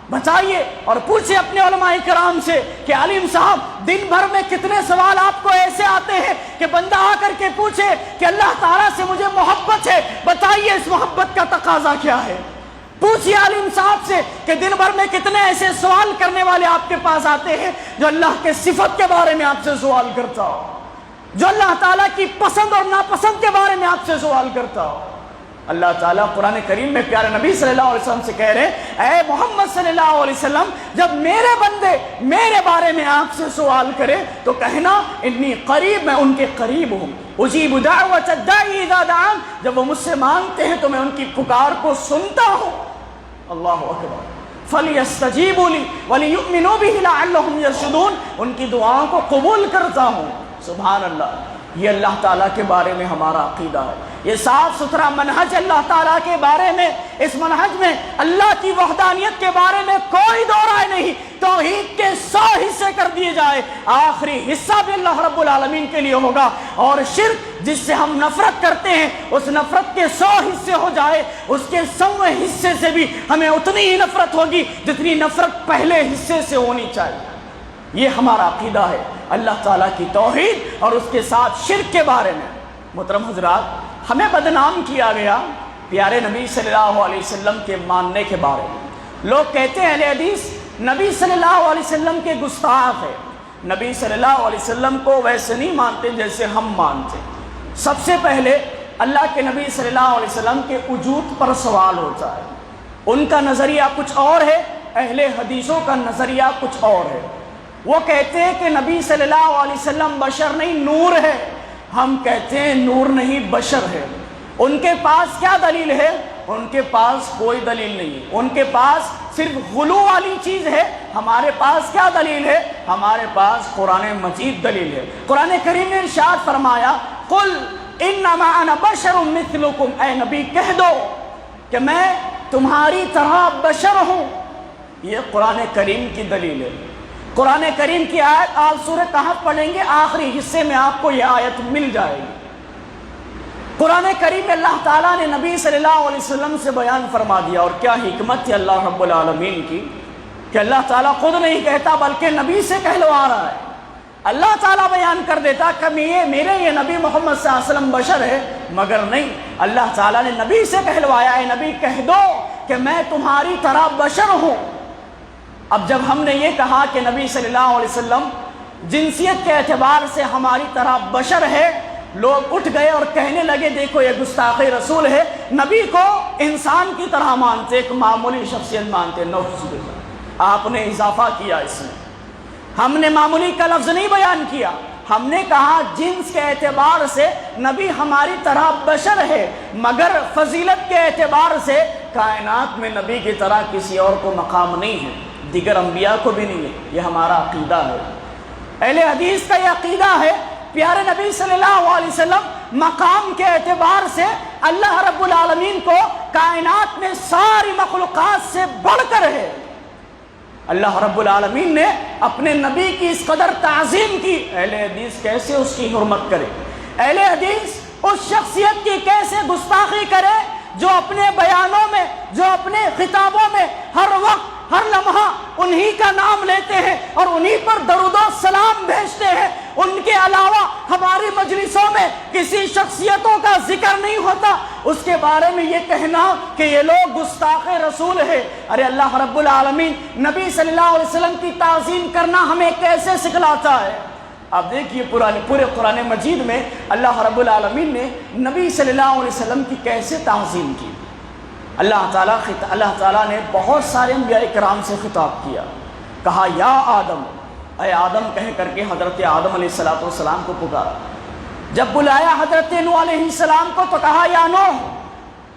بتائیے اور پوچھیں اپنے علماء کرام سے کہ عالم صاحب دن بھر میں کتنے سوال آپ کو ایسے آتے ہیں کہ بندہ آ کر کے پوچھے کہ اللہ تعالیٰ سے مجھے محبت ہے، بتائیے اس محبت کا تقاضا کیا ہے؟ پوچھئے عالم صاحب سے کہ دن بھر میں کتنے ایسے سوال کرنے والے آپ کے پاس آتے ہیں جو اللہ کے صفت کے بارے میں آپ سے سوال کرتا ہو، جو اللہ تعالیٰ کی پسند اور ناپسند کے بارے میں آپ سے سوال کرتا ہو۔ اللہ تعالیٰ قرآن کریم میں پیارے نبی صلی اللہ علیہ وسلم سے کہہ رہے ہیں اے محمد صلی اللہ علیہ وسلم، جب میرے بندے میرے بارے میں آپ سے سوال کرے تو کہنا انی قریب، میں ان کے قریب ہوں، اجیب دعوت الداعی اذا دعان، جب وہ مجھ سے مانگتے ہیں تو میں ان کی پکار کو سنتا ہوں۔ اللہ اکبر، فلیستجیبوا لی ولیؤمنوا بہ لعلہم یرشدون، ان کی دعاؤں کو قبول کرتا ہوں۔ سبحان اللہ، یہ اللہ تعالیٰ کے بارے میں ہمارا عقیدہ ہے، یہ صاف ستھرا منہج اللہ تعالیٰ کے بارے میں۔ اس منہج میں اللہ کی وحدانیت کے بارے میں کوئی دو رائے نہیں، توحید کے 100 حصے کر دیے جائے، آخری حصہ بھی اللہ رب العالمین کے لیے ہوگا، اور شرک جس سے ہم نفرت کرتے ہیں اس نفرت کے 100 حصے ہو جائے، اس کے 100ویں حصے سے بھی ہمیں اتنی ہی نفرت ہوگی جتنی نفرت پہلے حصے سے ہونی چاہیے۔ یہ ہمارا عقیدہ ہے اللہ تعالیٰ کی توحید اور اس کے ساتھ شرک کے بارے میں۔ محترم حضرات، ہمیں بدنام کیا گیا پیارے نبی صلی اللہ علیہ وسلم کے ماننے کے بارے میں۔ لوگ کہتے ہیں اہل حدیث نبی صلی اللہ علیہ وسلم کے گستاخ ہے، نبی صلی اللہ علیہ وسلم کو ویسے نہیں مانتے جیسے ہم مانتے۔ سب سے پہلے اللہ کے نبی صلی اللہ علیہ وسلم کے وجود پر سوال ہوتا ہے، ان کا نظریہ کچھ اور ہے، اہل حدیثوں کا نظریہ کچھ اور ہے۔ وہ کہتے ہیں کہ نبی صلی اللہ علیہ وسلم بشر نہیں نور ہے، ہم کہتے ہیں نور نہیں بشر ہے۔ ان کے پاس کیا دلیل ہے؟ ان کے پاس کوئی دلیل نہیں ہے، ان کے پاس صرف غلو والی چیز ہے۔ ہمارے پاس کیا دلیل ہے؟ ہمارے پاس قرآن مجید دلیل ہے۔ قرآن کریم نے ارشاد فرمایا قل انما انا بشر مثلکم، اے نبی کہہ دو کہ میں تمہاری طرح بشر ہوں۔ یہ قرآن کریم کی دلیل ہے۔ قرآن کریم کی آیت آپ سورہ کہف پڑھیں گے، آخری حصے میں آپ کو یہ آیت مل جائے گی۔ قرآن کریم میں اللہ تعالیٰ نے نبی صلی اللہ علیہ وسلم سے بیان فرما دیا، اور کیا حکمت ہے اللہ رب العالمین کی کہ اللہ تعالیٰ خود نہیں کہتا بلکہ نبی سے کہلوا رہا ہے۔ اللہ تعالیٰ بیان کر دیتا کہ میرے یہ نبی محمد صلی اللہ علیہ وسلم بشر ہے، مگر نہیں، اللہ تعالیٰ نے نبی سے کہلوایا اے نبی کہہ دو کہ میں تمہاری طرح بشر ہوں۔ اب جب ہم نے یہ کہا کہ نبی صلی اللہ علیہ وسلم جنسیت کے اعتبار سے ہماری طرح بشر ہے، لوگ اٹھ گئے اور کہنے لگے دیکھو یہ گستاخی رسول ہے، نبی کو انسان کی طرح مانتے، ایک معمولی شخصیت مانتے۔ نعوذ باللہ، آپ نے اضافہ کیا اس میں، ہم نے معمولی کا لفظ نہیں بیان کیا، ہم نے کہا جنس کے اعتبار سے نبی ہماری طرح بشر ہے، مگر فضیلت کے اعتبار سے کائنات میں نبی کی طرح کسی اور کو مقام نہیں ہے، دیگر انبیاء کو بھی نہیں ہے۔ یہ ہمارا عقیدہ ہے، اہل حدیث کا یہ عقیدہ ہے۔ پیارے نبی صلی اللہ علیہ وسلم مقام کے اعتبار سے اللہ رب العالمین کو کائنات میں ساری مخلوقات سے بڑھ کر ہے۔ اللہ رب العالمین نے اپنے نبی کی اس قدر تعظیم کی، اہل حدیث کیسے اس کی حرمت کرے؟ اہل حدیث اس شخصیت کی کیسے گستاخی کرے جو اپنے بیانوں میں، جو اپنے خطابوں میں ہر وقت ہر لمحہ انہی کا نام لیتے ہیں اور انہی پر درود و سلام بھیجتے ہیں، ان کے علاوہ ہماری مجلسوں میں کسی شخصیتوں کا ذکر نہیں ہوتا، اس کے بارے میں یہ کہنا کہ یہ لوگ گستاخ رسول ہے۔ ارے اللہ رب العالمین نبی صلی اللہ علیہ وسلم کی تعظیم کرنا ہمیں کیسے سکھلاتا ہے۔ آپ دیکھیے پورے قرآن مجید میں اللہ رب العالمین نے نبی صلی اللہ علیہ وسلم کی کیسے تعظیم کی۔ اللہ تعالیٰ نے بہت سارے انبیاء کرام سے خطاب کیا، کہا یا آدم، اے آدم کہہ کر کے حضرت آدم علیہ السلام کو پکارا۔ جب بلایا حضرت نوح علیہ السلام کو تو کہا یا نوح۔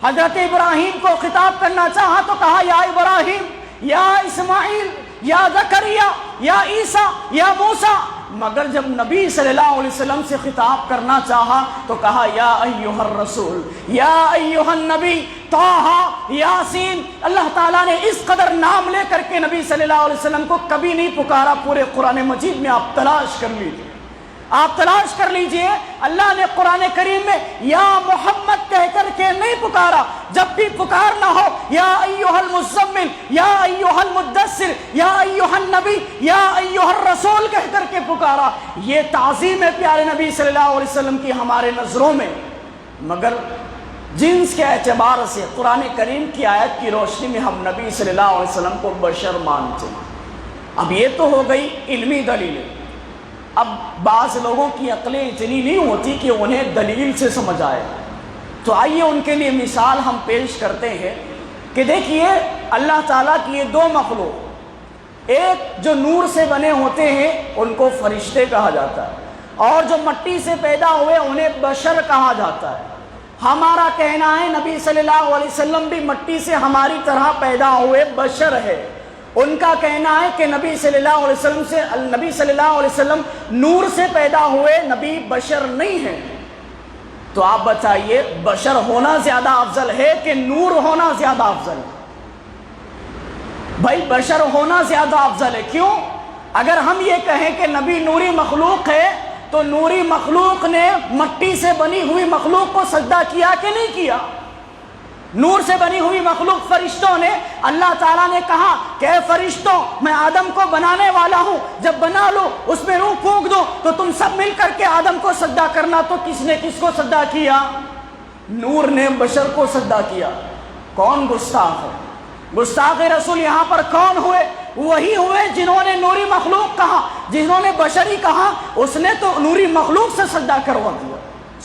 حضرت ابراہیم کو خطاب کرنا چاہا تو کہا یا ابراہیم، یا اسماعیل، یا زکریا، یا عیسیٰ، یا موسیٰ۔ مگر جب نبی صلی اللہ علیہ وسلم سے خطاب کرنا چاہا تو کہا یا ایھا الرسول، یا ایھا النبی، طٰہ، یاسین۔ اللہ تعالیٰ نے اس قدر نام لے کر کے نبی صلی اللہ علیہ وسلم کو کبھی نہیں پکارا پورے قرآن مجید میں۔ آپ تلاش کر لیجئے، آپ تلاش کر لیجئے، اللہ نے قرآن کریم میں یا محمد کہہ کر کے نہیں پکارا۔ جب بھی پکارنا ہو یا ایھا المزمل، یا ایھا المدثر، یا ایھا النبی، یا ایھا الرسول کہہ کر کے پکارا۔ یہ تعظیم ہے پیارے نبی صلی اللہ علیہ وسلم کی ہمارے نظروں میں۔ مگر جنس کے اعتبار سے قرآن کریم کی آیت کی روشنی میں ہم نبی صلی اللہ علیہ وسلم کو بشر مانتے ہیں۔ اب یہ تو ہو گئی علمی دلیلیں۔ اب بعض لوگوں کی عقلیں اتنی نہیں ہوتی کہ انہیں دلیل سے سمجھ آئے، تو آئیے ان کے لیے مثال ہم پیش کرتے ہیں کہ دیکھیے اللہ تعالیٰ کی یہ دو مخلوق، ایک جو نور سے بنے ہوتے ہیں ان کو فرشتے کہا جاتا ہے، اور جو مٹی سے پیدا ہوئے انہیں بشر کہا جاتا ہے۔ ہمارا کہنا ہے نبی صلی اللہ علیہ وسلم بھی مٹی سے ہماری طرح پیدا ہوئے بشر ہے۔ ان کا کہنا ہے کہ نبی صلی اللہ علیہ وسلم نور سے پیدا ہوئے نبی بشر نہیں ہیں۔ تو آپ بتائیے بشر ہونا زیادہ افضل ہے کہ نور ہونا زیادہ افضل ہے؟ بھائی بشر ہونا زیادہ افضل ہے۔ کیوں؟ اگر ہم یہ کہیں کہ نبی نوری مخلوق ہے تو نوری مخلوق نے مٹی سے بنی ہوئی مخلوق کو سجدہ کیا کہ نہیں کیا؟ نور سے بنی ہوئی مخلوق فرشتوں نے، اللہ تعالیٰ نے کہا کہ اے فرشتوں میں آدم کو بنانے والا ہوں، جب بنا لو اس میں روح پھونک دو تو تم سب مل کر کے آدم کو سجدہ کرنا۔ تو کس نے کس کو سجدہ کیا؟ نور نے بشر کو سجدہ کیا۔ کون گستاخ ہے؟ گستاخ رسول یہاں پر کون ہوئے؟ وہی ہوئے جنہوں نے نوری مخلوق کہا۔ جنہوں نے بشری کہا اس نے تو نوری مخلوق سے سجدہ کروا دیا۔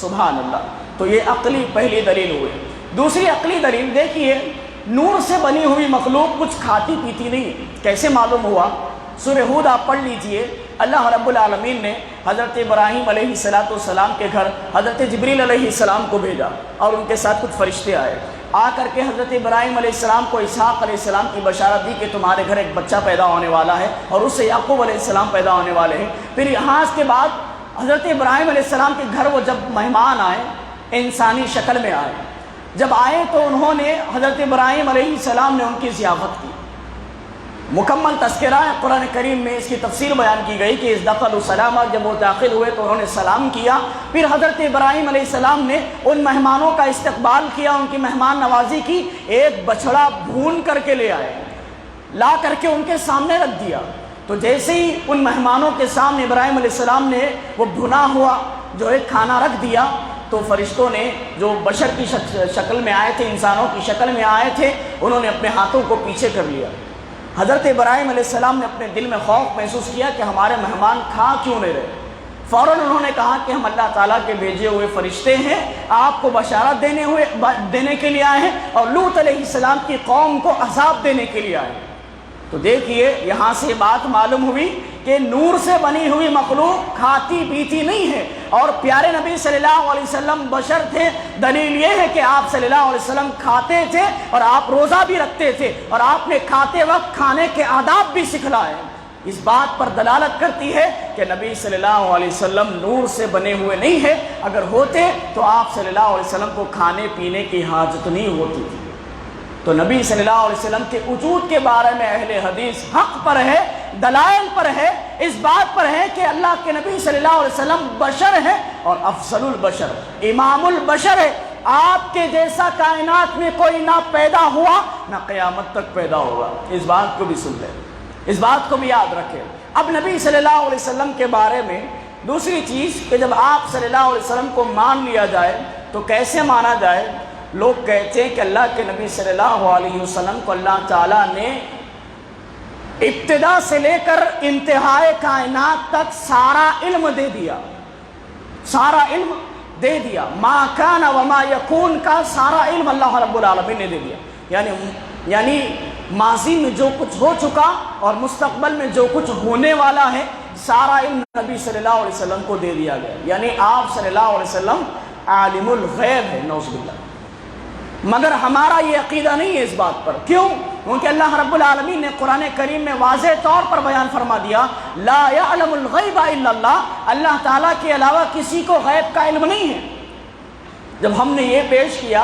سبحان اللہ۔ تو یہ عقلی پہلی دلیل ہوئی۔ دوسری عقلی دلیل دیکھیے، نور سے بنی ہوئی مخلوق کچھ کھاتی پیتی نہیں۔ کیسے معلوم ہوا؟ سورہ ہود آپ پڑھ لیجئے۔ اللہ رب العالمین نے حضرت ابراہیم علیہ السلام کے گھر حضرت جبریل علیہ السلام کو بھیجا، اور ان کے ساتھ کچھ فرشتے آئے۔ آ کر کے حضرت ابراہیم علیہ السلام کو اسحاق علیہ السلام کی بشارت دی کہ تمہارے گھر ایک بچہ پیدا ہونے والا ہے، اور اس سے یعقوب علیہ السلام پیدا ہونے والے ہیں۔ پھر یہاں اس کے بعد حضرت ابراہیم علیہ السلام کے گھر وہ جب مہمان آئے، انسانی شکل میں آئے، جب آئے تو انہوں نے حضرت ابراہیم علیہ السلام نے ان کی ضیافت کی۔ مکمل تذکرہ ہے قرآن کریم میں، اس کی تفسیر بیان کی گئی کہ اس دخلوا سلامہ، جب وہ داخل ہوئے تو انہوں نے سلام کیا۔ پھر حضرت ابراہیم علیہ السلام نے ان مہمانوں کا استقبال کیا، ان کی مہمان نوازی کی۔ ایک بچڑا بھون کر کے لے آئے، لا کر کے ان کے سامنے رکھ دیا۔ تو جیسے ہی ان مہمانوں کے سامنے ابراہیم علیہ السلام نے وہ بھنا ہوا جو ایک کھانا رکھ دیا، تو فرشتوں نے جو بشر کی شکل میں آئے تھے، انسانوں کی شکل میں آئے تھے، انہوں نے اپنے ہاتھوں کو پیچھے کر لیا۔ حضرت ابراہیم علیہ السلام نے اپنے دل میں خوف محسوس کیا کہ ہمارے مہمان کھا کیوں نہیں رہے۔ فوراً انہوں نے کہا کہ ہم اللہ تعالیٰ کے بھیجے ہوئے فرشتے ہیں، آپ کو بشارت دینے کے لیے آئے ہیں، اور لوط علیہ السلام کی قوم کو عذاب دینے کے لیے آئے ہیں۔ تو دیکھیے یہاں سے بات معلوم ہوئی کہ نور سے بنی ہوئی مخلوق کھاتی پیتی نہیں ہے، اور پیارے نبی صلی اللہ علیہ وسلم بشر تھے۔ دلیل یہ ہے کہ آپ صلی اللہ علیہ وسلم کھاتے تھے، اور آپ روزہ بھی رکھتے تھے، اور آپ نے کھاتے وقت کھانے کے آداب بھی سکھلائے۔ اس بات پر دلالت کرتی ہے کہ نبی صلی اللہ علیہ وسلم نور سے بنے ہوئے نہیں ہے۔ اگر ہوتے تو آپ صلی اللہ علیہ وسلم کو کھانے پینے کی حاجت نہیں ہوتی تھی۔ تو نبی صلی اللہ علیہ وسلم کے وجود کے بارے میں اہل حدیث حق پر ہے، دلائل پر ہے، اس بات پر ہے کہ اللہ کے نبی صلی اللہ علیہ وسلم بشر ہے، اور افضل البشر، امام البشر ہے۔ آپ کے جیسا کائنات میں کوئی نہ پیدا ہوا نہ قیامت تک پیدا ہوگا۔ اس بات کو بھی سن لیں، اس بات کو بھی یاد رکھیں۔ اب نبی صلی اللہ علیہ وسلم کے بارے میں دوسری چیز کہ جب آپ صلی اللہ علیہ وسلم کو مان لیا جائے تو کیسے مانا جائے؟ لوگ کہتے ہیں کہ اللہ کے نبی صلی اللہ علیہ وسلم کو اللہ تعالیٰ نے ابتدا سے لے کر انتہائے کائنات تک سارا علم دے دیا، سارا علم دے دیا، ما کان وما یکون کا سارا علم اللہ رب العالمین نے دے دیا، یعنی ماضی میں جو کچھ ہو چکا اور مستقبل میں جو کچھ ہونے والا ہے سارا علم نبی صلی اللہ علیہ وسلم کو دے دیا گیا، یعنی آپ صلی اللہ علیہ وسلم عالم الغیب ہے، نعوذ باللہ۔ مگر ہمارا یہ عقیدہ نہیں ہے اس بات پر، کیوں؟ کیونکہ اللہ رب العالمین نے قرآن کریم میں واضح طور پر بیان فرما دیا لا یعلم الغیب الا اللہ، اللہ تعالیٰ کے علاوہ کسی کو غیب کا علم نہیں ہے۔ جب ہم نے یہ پیش کیا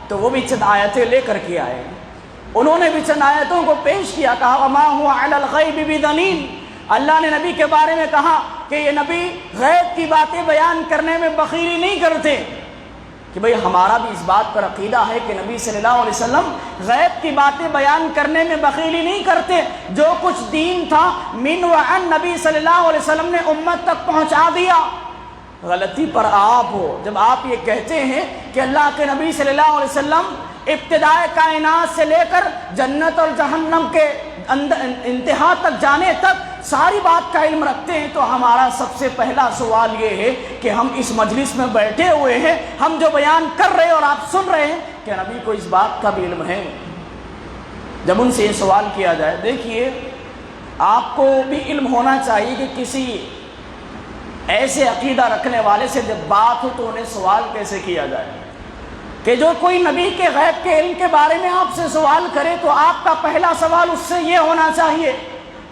تو وہ بھی چند آیتیں لے کر کے آئے، انہوں نے بھی چند آیتوں کو پیش کیا، کہا وما هو علی الغیب بضنین، اللہ نے نبی کے بارے میں کہا کہ یہ نبی غیب کی باتیں بیان کرنے میں بخیلی نہیں کرتے، کہ بھئی ہمارا بھی اس بات پر عقیدہ ہے کہ نبی صلی اللہ علیہ وسلم غیب کی باتیں بیان کرنے میں بخیلی نہیں کرتے، جو کچھ دین تھا من وعن نبی صلی اللہ علیہ وسلم نے امت تک پہنچا دیا۔ غلطی پر آپ ہو جب آپ یہ کہتے ہیں کہ اللہ کے نبی صلی اللہ علیہ وسلم ابتدائے کائنات سے لے کر جنت اور جہنم کے انتہا تک جانے تک ساری بات کا علم رکھتے ہیں، تو ہمارا سب سے پہلا سوال یہ ہے کہ ہم اس مجلس میں بیٹھے ہوئے ہیں، ہم جو بیان کر رہے ہیں اور آپ سن رہے ہیں، کہ نبی کو اس بات کا بھی علم ہے؟ جب ان سے یہ سوال کیا جائے، دیکھیے آپ کو بھی علم ہونا چاہیے کہ کسی ایسے عقیدہ رکھنے والے سے جب بات ہو تو انہیں سوال کیسے کیا جائے، کہ جو کوئی نبی کے غیب کے علم کے بارے میں آپ سے سوال کرے تو آپ کا پہلا سوال اس سے یہ ہونا چاہیے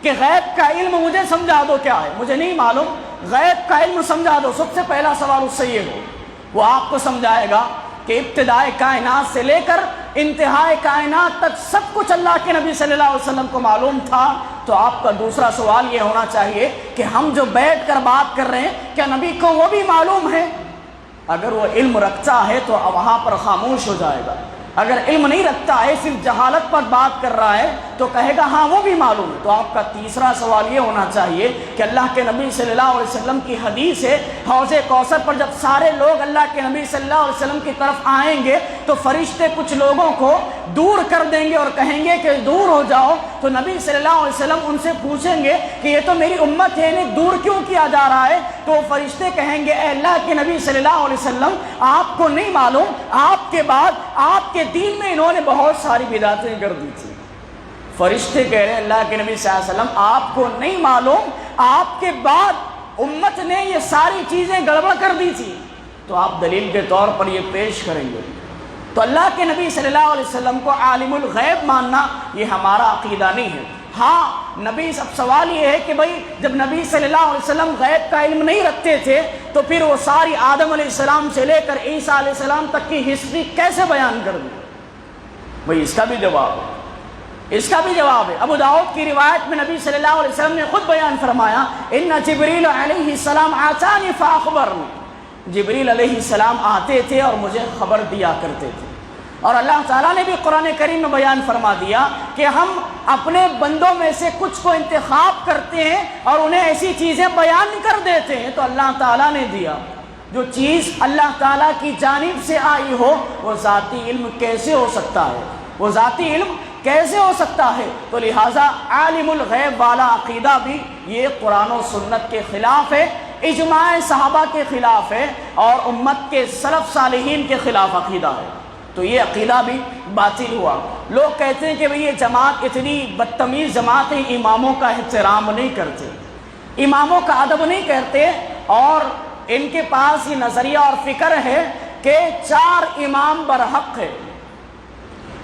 کہ غیب کا علم مجھے سمجھا دو، کیا ہے مجھے نہیں معلوم، غیب کا علم سمجھا دو۔ سب سے پہلا سوال اس سے یہ ہو، وہ آپ کو سمجھائے گا کہ ابتدائے کائنات سے لے کر انتہائے کائنات تک سب کچھ اللہ کے نبی صلی اللہ علیہ وسلم کو معلوم تھا۔ تو آپ کا دوسرا سوال یہ ہونا چاہیے کہ ہم جو بیٹھ کر بات کر رہے ہیں کیا نبی کو وہ بھی معلوم ہے؟ اگر وہ علم رکھتا ہے تو وہاں پر خاموش ہو جائے گا، اگر علم نہیں رکھتا ہے، صرف جہالت پر بات کر رہا ہے، تو کہے گا ہاں وہ بھی معلوم ہے۔ تو آپ کا تیسرا سوال یہ ہونا چاہیے کہ اللہ کے نبی صلی اللہ علیہ وسلم کی حدیث ہے، حوض کوثر پر جب سارے لوگ اللہ کے نبی صلی اللہ علیہ وسلم کی طرف آئیں گے تو فرشتے کچھ لوگوں کو دور کر دیں گے اور کہیں گے کہ دور ہو جاؤ، تو نبی صلی اللہ علیہ وسلم ان سے پوچھیں گے کہ یہ تو میری امت ہے، انہیں دور کیوں کیا جا رہا ہے؟ تو فرشتے کہیں گے اے اللہ کے نبی صلی اللہ علیہ وسلم، آپ کو نہیں معلوم آپ کے بعد آپ کے دین میں انہوں نے بہت ساری بدعتیں کر دی تھی۔ فرشتے کہہ رہے ہیں اللہ کے نبی صلی اللہ علیہ وسلم آپ کو نہیں معلوم آپ کے بعد امت نے یہ ساری چیزیں گڑبڑ کر دی تھی، تو آپ دلیل کے طور پر یہ پیش کریں گے۔ تو اللہ کے نبی صلی اللہ علیہ وسلم کو عالم الغیب ماننا یہ ہمارا عقیدہ نہیں ہے۔ ہاں نبی، اب سوال یہ ہے کہ بھئی جب نبی صلی اللہ علیہ وسلم غیب کا علم نہیں رکھتے تھے تو پھر وہ ساری آدم علیہ السلام سے لے کر عیسیٰ علیہ السلام تک کی ہسٹری کیسے بیان کر دی؟ بھئی اس کا بھی جواب ہے، اس کا بھی جواب ہے۔ ابو داؤد کی روایت میں نبی صلی اللہ علیہ وسلم نے خود بیان فرمایا ان جبریل علیہ السلام آتانی فاخبرنی، جبریل علیہ السلام آتے تھے اور مجھے خبر دیا کرتے تھے۔ اور اللہ تعالیٰ نے بھی قرآن کریم میں بیان فرما دیا کہ ہم اپنے بندوں میں سے کچھ کو انتخاب کرتے ہیں اور انہیں ایسی چیزیں بیان کر دیتے ہیں، تو اللہ تعالیٰ نے دیا۔ جو چیز اللہ تعالیٰ کی جانب سے آئی ہو وہ ذاتی علم کیسے ہو سکتا ہے؟ وہ ذاتی علم کیسے ہو سکتا ہے؟ تو لہٰذا عالم الغیب والا عقیدہ بھی یہ قرآن و سنت کے خلاف ہے، اجماع صحابہ کے خلاف ہے اور امت کے سلف صالحین کے خلاف عقیدہ ہے۔ تو یہ عقیدہ بھی باطل ہوا۔ لوگ کہتے ہیں کہ بھئی یہ جماعت اتنی بدتمیز جماعت ہے، اماموں کا احترام نہیں کرتے، اماموں کا ادب نہیں کرتے، اور ان کے پاس یہ نظریہ اور فکر ہے کہ 4 امام برحق ہے،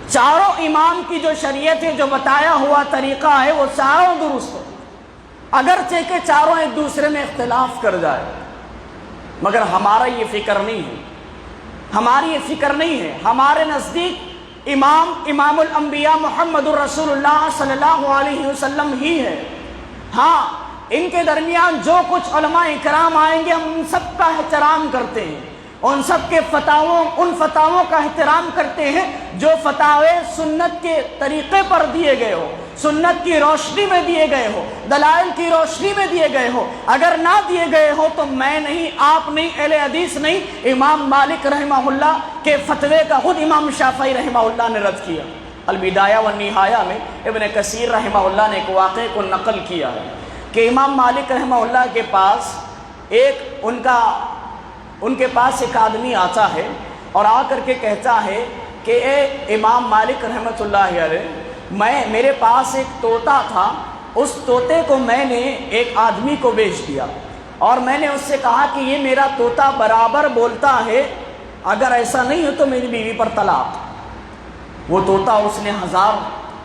چاروں امام کی جو شریعت ہے، جو بتایا ہوا طریقہ ہے، وہ چاروں درست ہے، اگرچہ کہ چاروں ایک دوسرے میں اختلاف کر جائے۔ مگر ہمارا یہ فکر نہیں ہے، ہماری یہ فکر نہیں ہے۔ ہمارے نزدیک امام الانبیاء محمد الرسول اللہ صلی اللہ علیہ وسلم ہی ہے۔ ہاں ان کے درمیان جو کچھ علماء اکرام آئیں گے ہم ان سب کا احترام کرتے ہیں، ان سب کے فتاووں کا احترام کرتے ہیں جو فتاوے سنت کے طریقے پر دیے گئے ہو، سنت کی روشنی میں دیے گئے ہو، دلائل کی روشنی میں دیے گئے ہو، اگر نہ دیے گئے ہو تو میں نہیں، آپ نہیں، اہل حدیث نہیں، امام مالک رحمہ اللہ کے فتوے کا خود امام شافعی رحمہ اللہ نے رد کیا۔ البدایہ والنہایہ میں ابن کثیر رحمہ اللہ نے ایک واقعے کو نقل کیا ہے کہ امام مالک رحمہ اللہ کے پاس ان کے پاس ایک آدمی آتا ہے اور آ کر کے کہتا ہے کہ اے امام مالک رحمۃ اللہ علیہ، میرے پاس ایک طوطا تھا، اس طوطے کو میں نے ایک آدمی کو بیچ دیا اور میں نے اس سے کہا کہ یہ میرا طوطا برابر بولتا ہے، اگر ایسا نہیں ہے تو میری بیوی پر طلاق۔ وہ طوطا اس نے 1000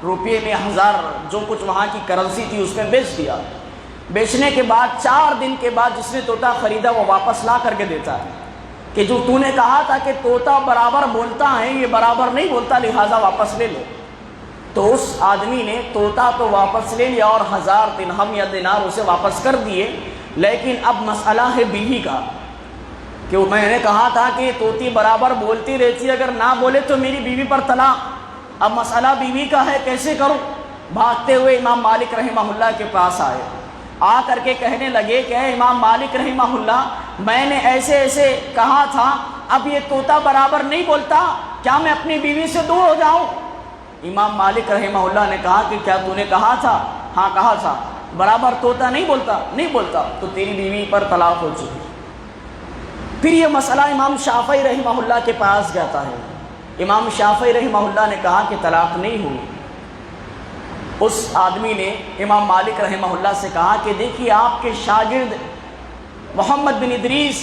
روپے میں 1000 جو کچھ وہاں کی کرنسی تھی اس میں بیچ دیا۔ بیچنے کے بعد 4 دن کے بعد جس نے طوطا خریدا وہ واپس لا کر کے دیتا ہے کہ جو تو نے کہا تھا کہ طوطا برابر بولتا ہے، یہ برابر نہیں بولتا، لہٰذا واپس لے لو۔ تو اس آدمی نے طوطا تو واپس لے لیا اور 1000 درہم یا دینار اسے واپس کر دیے، لیکن اب مسئلہ ہے بیوی کا کہ میں نے کہا تھا کہ طوطی برابر بولتی رہتی ہے، اگر نہ بولے تو میری بیوی پر طلاق۔ اب مسئلہ بیوی کا ہے، کیسے کروں؟ بھاگتے ہوئے امام مالک رحمہ اللہ کے پاس آئے، آ کر کے کہنے لگے کہ اے امام مالک رحمہ اللہ، میں نے ایسے ایسے کہا تھا، اب یہ طوطا برابر نہیں بولتا، کیا میں اپنی بیوی سے دور ہو جاؤں؟ امام مالک رحمہ اللہ نے کہا کہ کیا تو نے کہا تھا؟ ہاں کہا تھا۔ برابر طوطا نہیں بولتا؟ نہیں بولتا، تو تیری بیوی پر طلاق ہو چکی۔ پھر یہ مسئلہ امام شافعی رحمہ اللہ کے پاس جاتا ہے، امام شافعی رحمہ اللہ نے کہا کہ طلاق نہیں ہوئی۔ اس آدمی نے امام مالک رحمہ اللہ سے کہا کہ دیکھیے آپ کے شاگرد محمد بن ادریس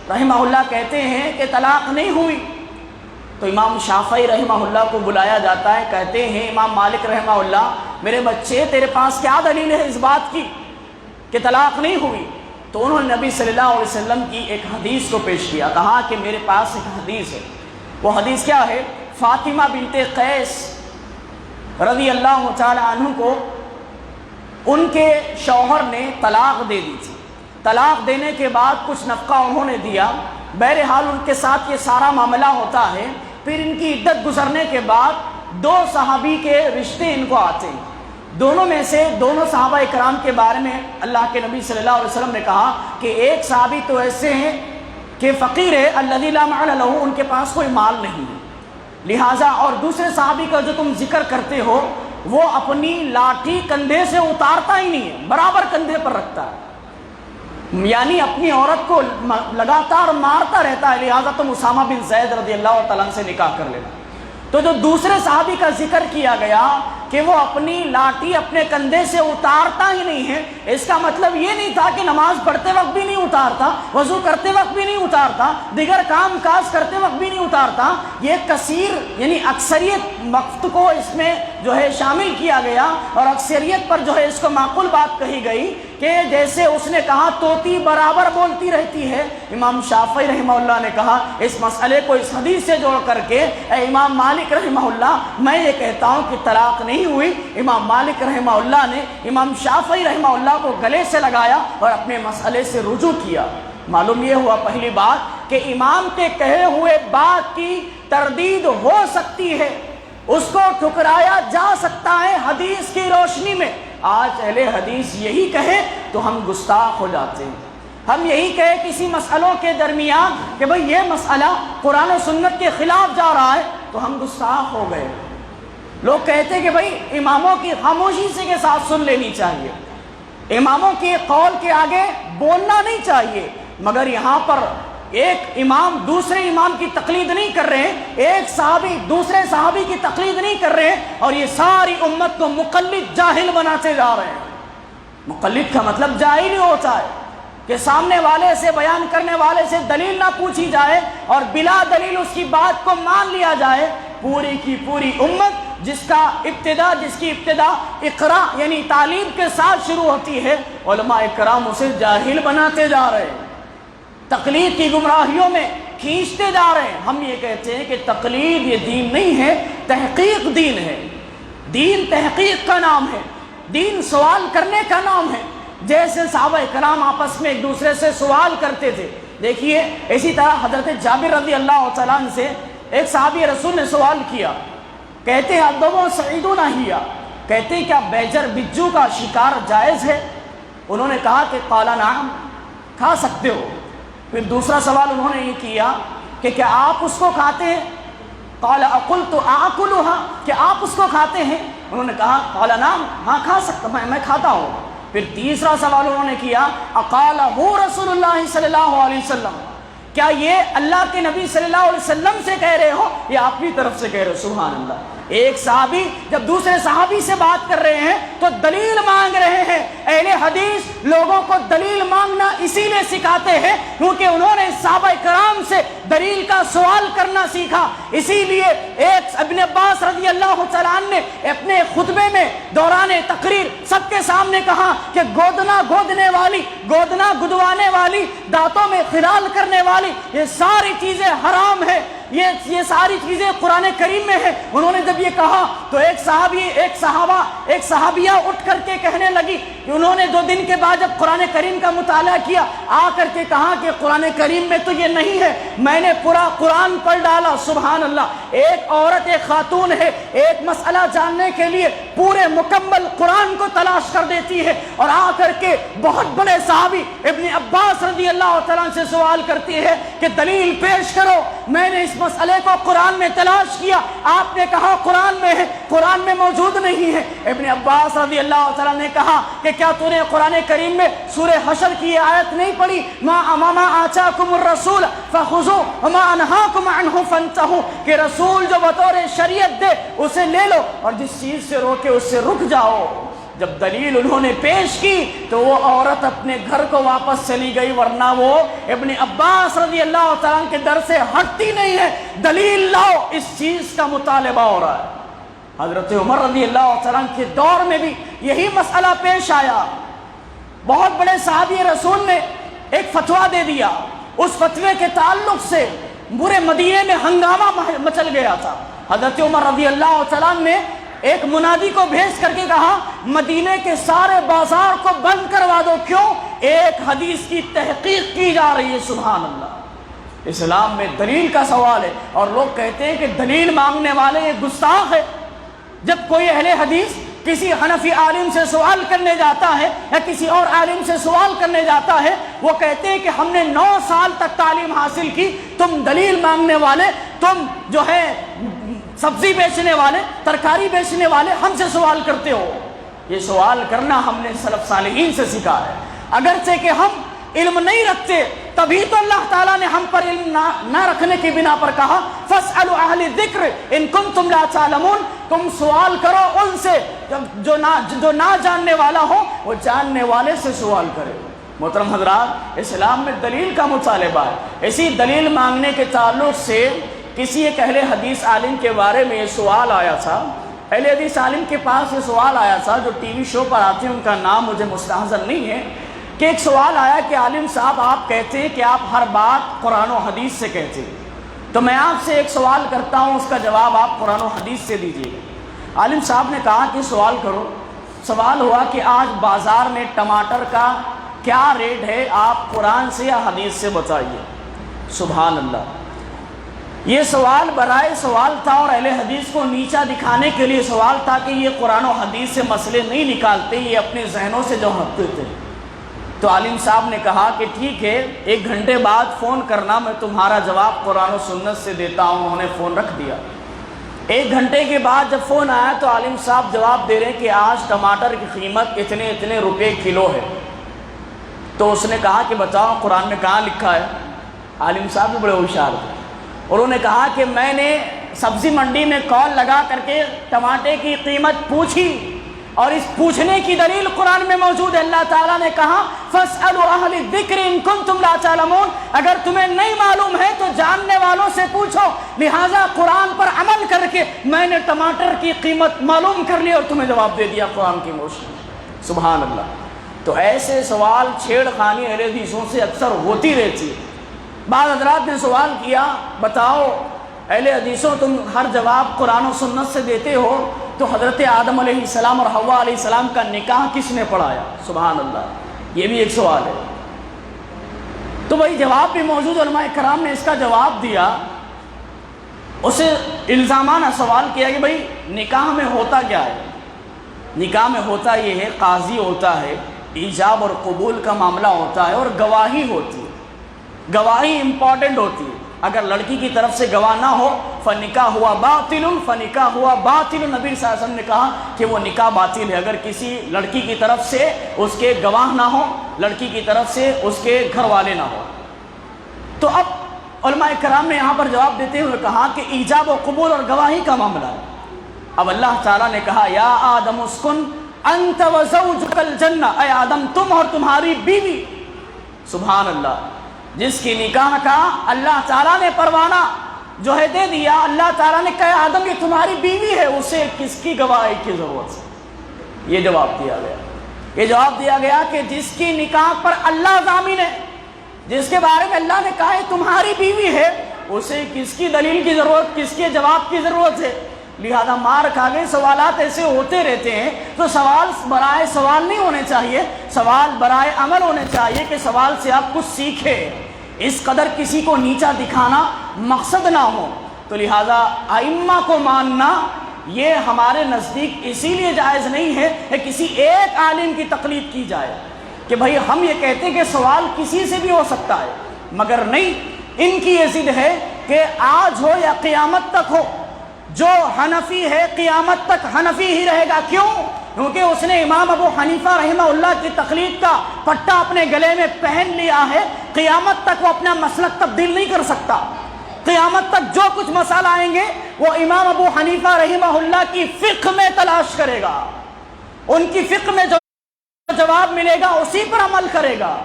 رحمہ اللہ کہتے ہیں کہ طلاق نہیں ہوئی۔ تو امام شافعی رحمہ اللہ کو بلایا جاتا ہے، کہتے ہیں امام مالک رحمہ اللہ، میرے بچے تیرے پاس کیا دلیل ہے اس بات کی کہ طلاق نہیں ہوئی؟ تو انہوں نے نبی صلی اللہ علیہ وسلم کی ایک حدیث کو پیش کیا، کہا کہ میرے پاس ایک حدیث ہے۔ وہ حدیث کیا ہے؟ فاطمہ بنت قیس رضی اللہ تعالی عنہ کو ان کے شوہر نے طلاق دے دی تھی۔ طلاق دینے کے بعد کچھ نفقہ انہوں نے دیا، بہرحال ان کے ساتھ یہ سارا معاملہ ہوتا ہے۔ پھر ان کی عدت گزرنے کے بعد 2 صحابی کے رشتے ان کو آتے ہیں، دونوں میں سے دونوں صحابہ اکرام کے بارے میں اللہ کے نبی صلی اللہ علیہ وسلم نے کہا کہ ایک صحابی تو ایسے ہیں کہ فقیر ہے، الذی لا مال لہ، ان کے پاس کوئی مال نہیں ہے، لہٰذا اور دوسرے صحابی کا جو تم ذکر کرتے ہو وہ اپنی لاٹھی کندھے سے اتارتا ہی نہیں ہے، برابر کندھے پر رکھتا ہے، یعنی اپنی عورت کو لگاتار مارتا رہتا ہے، لہٰذا تم اسامہ بن زید رضی اللہ تعالیٰ عنہ سے نکاح کر لینا۔ تو جو دوسرے صحابی کا ذکر کیا گیا کہ وہ اپنی لاٹھی اپنے کندھے سے اتارتا ہی نہیں ہے، اس کا مطلب یہ نہیں تھا کہ نماز پڑھتے وقت بھی نہیں اتارتا، وضو کرتے وقت بھی نہیں اتارتا، دیگر کام کاج کرتے وقت بھی نہیں اتارتا۔ یہ کثیر یعنی اکثریت وقت کو اس میں جو ہے شامل کیا گیا اور اکثریت پر جو ہے اس کو معقول بات کہی گئی کہ جیسے اس نے کہا طوطی برابر بولتی رہتی ہے، امام شافعی رحمہ اللہ نے کہا اس مسئلے کو اس حدیث سے جوڑ کر کے اے امام مالک رحمہ اللہ، میں یہ کہتا ہوں کہ طلاق نہیں ہوئی۔ امام مالک رحمہ اللہ نے امام شافعی رحمہ اللہ کو گلے سے لگایا اور اپنے مسئلے سے رجوع کیا۔ معلوم یہ ہوا پہلی بات کہ امام کے کہے ہوئے بات کی تردید ہو سکتی ہے، اس کو ٹھکرایا جا سکتا ہے حدیث کی روشنی میں۔ آج اہل حدیث یہی کہے تو ہم گستاخ ہو جاتے ہیں، ہم یہی کہے کسی مسئلوں کے درمیان کہ بھئی یہ مسئلہ قرآن و سنت کے خلاف جا رہا ہے تو ہم گستاخ ہو گئے۔ لوگ کہتے ہیں کہ بھئی اماموں کی خاموشی سے کے ساتھ سن لینی چاہیے، اماموں کے قول کے آگے بولنا نہیں چاہیے، مگر یہاں پر ایک امام دوسرے امام کی تقلید نہیں کر رہے ہیں، ایک صحابی دوسرے صحابی کی تقلید نہیں کر رہے ہیں، اور یہ ساری امت کو مقلد جاہل بناتے جا رہے ہیں۔ مقلد کا مطلب جاہل ہی ہوتا ہے کہ سامنے والے سے، بیان کرنے والے سے دلیل نہ پوچھی جائے اور بلا دلیل اس کی بات کو مان لیا جائے۔ پوری کی پوری امت جس کی ابتدا اقرا یعنی تعلیم کے ساتھ شروع ہوتی ہے، علماء کرام اسے جاہل بناتے جا رہے ہیں، تقلید کی گمراہیوں میں کھینچتے جا رہے ہیں۔ ہم یہ کہتے ہیں کہ تقلید یہ دین نہیں ہے، تحقیق دین ہے۔ دین تحقیق کا نام ہے، دین سوال کرنے کا نام ہے۔ جیسے صحابہ کرام آپس میں ایک دوسرے سے سوال کرتے تھے، دیکھیے اسی طرح حضرت جابر رضی اللہ تعالیٰ عنہ سے ایک صحابی رسول نے سوال کیا، کہتے ہیں ادبو سعیدون ہیا، کہتے ہیں کیا بیجر بجو کا شکار جائز ہے؟ انہوں نے کہا کہ قال نعم، کھا سکتے ہو۔ پھر دوسرا سوال انہوں نے یہ کیا کہ کیا آپ اس کو کھاتے ہیں؟ قال اقلت آکلها، کہ آپ اس کو کھاتے ہیں؟ انہوں نے کہا قال نعم، ہاں کھا سکتا، میں کھاتا ہوں۔ پھر تیسرا سوال انہوں نے کیا اقالہ رسول اللہ صلی اللہ علیہ وسلم، کیا یہ اللہ کے نبی صلی اللہ علیہ وسلم سے کہہ رہے ہو یا اپنی طرف سے کہہ رہے ہو؟ سبحان اللہ۔ ایک صحابی جب دوسرے صحابی سے بات کر رہے ہیں تو دلیل مانگ رہے ہیں۔ اہل حدیث لوگوں کو دلیل مانگنا اسی لیے سکھاتے ہیں کیونکہ انہوں نے صحابہ کرام سے دلیل کا سوال کرنا سیکھا۔ اسی لیے ایک ابن عباس رضی اللہ تعالیٰ عنہ نے اپنے خطبے میں دوران تقریر سب کے سامنے کہا کہ گودنا گودنے والی، گودنا گدوانے والی، دانتوں میں خلال کرنے والی، یہ ساری چیزیں حرام ہیں، یہ ساری چیزیں قرآن کریم میں ہیں۔ انہوں نے جب یہ کہا تو ایک صحابیہ اٹھ کر کے کہنے لگی کہ انہوں نے 2 دن کے بعد جب قرآن کریم کا مطالعہ کیا، آ کر کے کہا کہ قرآن کریم میں تو یہ نہیں ہے، میں نے پورا قرآن پڑھ ڈالا۔ سبحان اللہ۔ ایک عورت، ایک خاتون ہے، ایک مسئلہ جاننے کے لیے پورے مکمل قرآن کو تلاش کر دیتی ہے اور آ کر کے بہت بڑے صحابی ابن عباس رضی اللہ تعالیٰ سے سوال کرتی ہے کہ دلیل پیش کرو، میں نے اس مسئلے کو قرآن میں تلاش کیا، آپ نے کہا قرآن میں ہے، قرآن میں موجود نہیں ہے۔ ابن عباس رضی اللہ تعالیٰ نے کہا کہ کیا تو نے قرآن کریم میں سورہ حشر کی آیت نہیں پڑھی، ما آتاکم الرسول فخذوہ وما انہاکم عنہ فانتہوا، کہ رسول جو بطور شریعت دے اسے لے لو اور جس چیز سے روکے اس سے رک جاؤ۔ جب دلیل انہوں نے پیش کی تو وہ عورت اپنے گھر کو واپس چلی گئی، ورنہ وہ ابن عباس رضی اللہ تعالیٰ کے در سے ہٹتی نہیں ہے، دلیل لاؤ، اس چیز کا مطالبہ ہو رہا ہے۔ حضرت عمر رضی اللہ تعالیٰ کے دور میں بھی یہی مسئلہ پیش آیا، بہت بڑے صحابی رسول نے ایک فتویٰ دے دیا، اس فتوے کے تعلق سے پورے مدینے میں ہنگامہ مچل گیا تھا۔ حضرت عمر رضی اللہ تعالیٰ نے ایک منادی کو بھیج کر کے کہا مدینے کے سارے بازار کو بند کروا دو، کیوں؟ ایک حدیث کی تحقیق کی جا رہی ہے۔ سبحان اللہ۔ اسلام میں دلیل کا سوال ہے اور لوگ کہتے ہیں کہ دلیل مانگنے والے یہ گستاخ ہے۔ جب کوئی اہل حدیث کسی حنفی عالم سے سوال کرنے جاتا ہے یا کسی اور عالم سے سوال کرنے جاتا ہے، وہ کہتے ہیں کہ ہم نے 9 سال تک تعلیم حاصل کی، تم دلیل مانگنے والے، تم جو ہے سبزی بیچنے والے، ترکاری بیچنے والے ہم سے سوال کرتے ہو۔ یہ سوال کرنا ہم نے سلف صالحین سے سیکھا ہے۔ اگرچہ کہ ہم علم نہیں رکھتے، تبھی تو اللہ تعالیٰ نے ہم پر علم نہ رکھنے کی بنا پر کہا فاسألوا اہل الذکر ان کنتم لا تعلمون، تم سوال کرو ان سے جو نہ جاننے والا ہو، وہ جاننے والے سے سوال کرے۔ محترم حضرات، اسلام میں دلیل کا مطالبہ ہے۔ اسی دلیل مانگنے کے تعلق سے کسی ایک اہل حدیث عالم کے بارے میں یہ سوال آیا تھا، اہل حدیث عالم کے پاس یہ سوال آیا تھا، جو ٹی وی شو پر آتے ہیں، ان کا نام مجھے مستحضر نہیں ہے، کہ ایک سوال آیا کہ عالم صاحب آپ کہتے ہیں کہ آپ ہر بات قرآن و حدیث سے کہتے ہیں، تو میں آپ سے ایک سوال کرتا ہوں، اس کا جواب آپ قرآن و حدیث سے دیجیے گا۔ عالم صاحب نے کہا کہ سوال کرو۔ سوال ہوا کہ آج بازار میں ٹماٹر کا کیا ریٹ ہے، آپ قرآن سے یا حدیث سے بتائیے۔ سبحان اللہ۔ یہ سوال برائے سوال تھا اور اہل حدیث کو نیچا دکھانے کے لیے سوال تھا کہ یہ قرآن و حدیث سے مسئلے نہیں نکالتے، یہ اپنے ذہنوں سے جو ہٹتے تھے۔ تو عالم صاحب نے کہا کہ ٹھیک ہے، 1 گھنٹے بعد فون کرنا، میں تمہارا جواب قرآن و سنت سے دیتا ہوں۔ انہوں نے فون رکھ دیا۔ 1 گھنٹے کے بعد جب فون آیا تو عالم صاحب جواب دے رہے کہ آج ٹماٹر کی قیمت اتنے روپے کلو ہے۔ تو اس نے کہا کہ بتاؤ قرآن میں کہاں لکھا ہے؟ عالم صاحب بھی بڑے ہوشیار تھے، انہوں نے کہا کہ میں نے سبزی منڈی میں کال لگا کر کے ٹماٹر کی قیمت پوچھی اور اس پوچھنے کی دلیل قرآن میں موجود ہے۔ اللہ تعالیٰ نے کہا فاسألوا اہل الذکر ان کنتم لا تعلمون، اگر تمہیں نہیں معلوم ہے تو جاننے والوں سے پوچھو۔ لہٰذا قرآن پر عمل کر کے میں نے ٹماٹر کی قیمت معلوم کر لی اور تمہیں جواب دے دیا قرآن کی روشنی میں۔ سبحان اللہ۔ تو ایسے سوال چھیڑ خانی اہل حدیثوں سے اکثر ہوتی رہتی ہے۔ بعض حضرات نے سوال کیا بتاؤ اہل حدیثوں تم ہر جواب قرآن و سنت سے دیتے ہو، تو حضرت آدم علیہ السلام اور حوا علیہ السلام کا نکاح کس نے پڑھایا؟ سبحان اللہ، یہ بھی ایک سوال ہے۔ تو وہی جواب بھی موجود، علماء کرام نے اس کا جواب دیا۔ اسے الزامانہ سوال کیا کہ بھئی نکاح میں ہوتا کیا ہے؟ نکاح میں ہوتا یہ ہے، قاضی ہوتا ہے، ایجاب اور قبول کا معاملہ ہوتا ہے، اور گواہی ہوتی ہے۔ گواہی امپورٹنٹ ہوتی ہے۔ اگر لڑکی کی طرف سے گواہ نہ ہو فنکاح ہوا باطل، فنکاح ہوا باطل، نبی صلی اللہ علیہ وسلم نے کہا کہ وہ نکاح باطل ہے اگر کسی لڑکی کی طرف سے اس کے گواہ نہ ہو، لڑکی کی طرف سے اس کے گھر والے نہ ہو۔ تو اب علماء کرام نے یہاں پر جواب دیتے ہوئے کہا کہ ایجاب و قبول اور گواہی کا معاملہ ہے۔ اب اللہ تعالیٰ نے کہا یا آدم اسکن انت و زوجک الجنہ، اے آدم تم اور تمہاری بیوی، سبحان اللہ، جس کی نکاح کا اللہ تعالیٰ نے پروانہ جو ہے دے دیا، اللہ تعالیٰ نے کہا آدم یہ تمہاری بیوی ہے، اسے کس کی گواہی کی ضرورت ہے؟ یہ جواب دیا گیا۔ یہ جواب دیا گیا کہ جس کی نکاح پر اللہ ضامن ہے، جس کے بارے میں اللہ نے کہا ہے تمہاری بیوی ہے، اسے کس کی دلیل کی ضرورت، کس کے جواب کی ضرورت ہے؟ لہذا مار کھا گئے، سوالات ایسے ہوتے رہتے ہیں تو سوال برائے سوال نہیں ہونے چاہیے، سوال برائے عمل ہونے چاہیے کہ سوال سے آپ کچھ سیکھیں، اس قدر کسی کو نیچا دکھانا مقصد نہ ہو۔ تو لہذا ائمہ کو ماننا یہ ہمارے نزدیک اسی لیے جائز نہیں ہے کہ کسی ایک عالم کی تقلید کی جائے کہ بھائی ہم یہ کہتے ہیں کہ سوال کسی سے بھی ہو سکتا ہے، مگر نہیں، ان کی یہ ضد ہے کہ آج ہو یا قیامت تک ہو، جو حنفی ہے قیامت تک حنفی ہی رہے گا۔ کیوں؟ کیونکہ اس نے امام ابو حنیفہ رحمہ اللہ کی تقلید کا پٹا اپنے گلے میں پہن لیا ہے، قیامت تک وہ اپنا مسلک تبدیل نہیں کر سکتا۔ قیامت تک جو کچھ مسائل آئیں گے وہ امام ابو حنیفہ رحمہ اللہ کی فقہ میں تلاش کرے گا، ان کی فقہ میں جو جواب ملے گا اسی پر عمل کرے گا،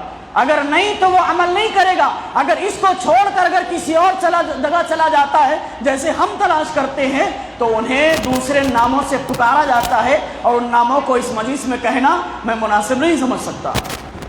اگر نہیں تو وہ عمل نہیں کرے گا۔ اگر اس کو چھوڑ کر اگر کسی اور جگہ چلا جاتا ہے جیسے ہم تلاش کرتے ہیں تو انہیں دوسرے ناموں سے پکارا جاتا ہے، اور ان ناموں کو اس مجلس میں کہنا میں مناسب نہیں سمجھ سکتا۔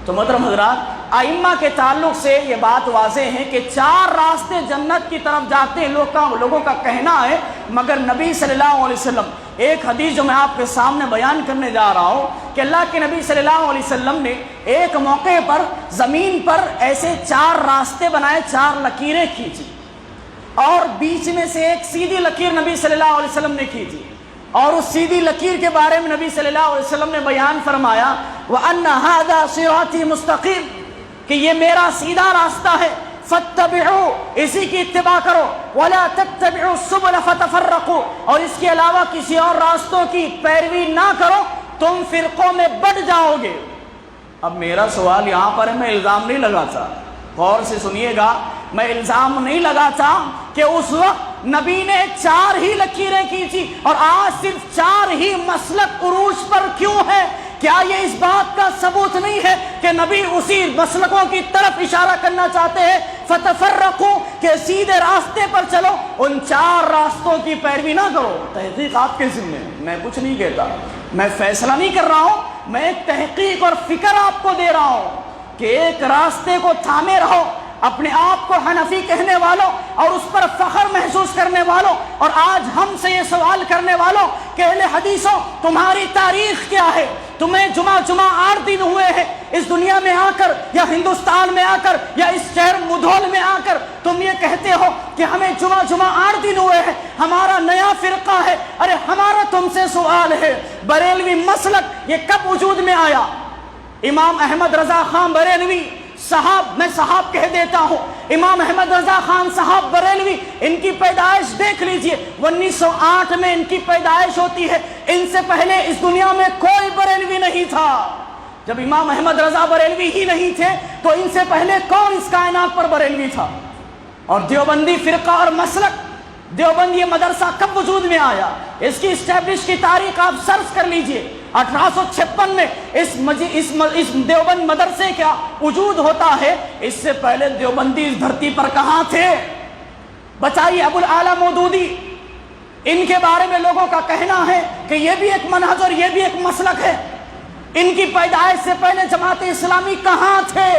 تو محترم حضرات، ائمہ کے تعلق سے یہ بات واضح ہے کہ 4 راستے جنت کی طرف جاتے ہیں لوگوں کا کہنا ہے، مگر نبی صلی اللہ علیہ وسلم، ایک حدیث جو میں آپ کے سامنے بیان کرنے جا رہا ہوں کہ اللہ کے نبی صلی اللہ علیہ وسلم نے ایک موقع پر زمین پر ایسے 4 راستے بنائے، 4 لکیریں کھینچی، اور بیچ میں سے ایک سیدھی لکیر نبی صلی اللہ علیہ وسلم نے کھینچی، اور اس سیدھی لکیر کے بارے میں نبی صلی اللہ علیہ وسلم نے بیان فرمایا وَأَنَّ هَذَا صِرَاطِي مُسْتَقِيمٌ، کہ یہ میرا سیدھا راستہ ہے، فَاتَّبِعُوا، اسی کی اتباع کرو، وَلَا تَتَّبِعُوا السُّبُلَ فَتَفَرَّقُوا، اور اس کے علاوہ کسی اور راستوں کی پیروی نہ کرو، تم فرقوں میں بٹ جاؤ گے۔ اب میرا سوال یہاں پر ہے، میں الزام نہیں لگاتا، غور سے سنیے گا، میں الزام نہیں لگاتا کہ اس وقت نبی نے 4 ہی لکیریں کھینچی اور آج صرف 4 ہی مسلک عروج پر کیوں ہے؟ کیا یہ اس بات کا ثبوت نہیں ہے کہ نبی اسی مسلکوں کی طرف اشارہ کرنا چاہتے ہیں؟ فتفرقوا، کہ سیدھے راستے پر چلو، ان 4 راستوں کی پیروی نہ کرو۔ تحقیق آپ کے ذمہ، میں کچھ نہیں کہتا، میں فیصلہ نہیں کر رہا ہوں، میں ایک تحقیق اور فکر آپ کو دے رہا ہوں کہ ایک راستے کو تھامے رہو، اپنے آپ کو حنفی کہنے والوں اور اس پر فخر محسوس کرنے والوں، اور آج ہم سے یہ سوال کرنے والوں کہ اہل حدیثوں تمہاری تاریخ کیا ہے؟ تمہیں جمعہ 8 دن ہوئے ہیں اس دنیا میں آ کر، یا ہندوستان میں آ کر، یا اس شہر مدھول میں آ کر تم یہ کہتے ہو کہ ہمیں جمعہ 8 دن ہوئے ہیں، ہمارا نیا فرقہ ہے۔ ارے ہمارا تم سے سوال ہے، بریلوی مسلک یہ کب وجود میں آیا؟ امام احمد رضا خان بریلوی صاحب، میں صاحب کہہ دیتا ہوں، امام احمد رضا خان صاحب بریلوی، ان کی پیدائش دیکھ لیجئے، 1908 میں ان کی پیدائش ہوتی ہے، ان سے پہلے اس دنیا میں کوئی بریلوی نہیں تھا۔ جب امام احمد رضا بریلوی ہی نہیں تھے تو ان سے پہلے کون اس کائنات پر بریلوی تھا؟ اور دیوبندی فرقہ اور مسلک، دیوبند یہ مدرسہ کب وجود میں آیا؟ اس کی اسٹیبلش کی تاریخ آپ سرچ کر لیجئے، 1856 میں اس دیوبند مدرسے کا وجود ہوتا ہے۔ اس سے پہلے دیوبندی اس دھرتی پر کہاں تھے؟ بچائیے ابو الاعلی مودودی، ان کے بارے میں لوگوں کا کہنا ہے کہ یہ بھی ایک منہج اور یہ بھی ایک مسلک ہے۔ ان کی پیدائش سے پہلے جماعت اسلامی کہاں تھے؟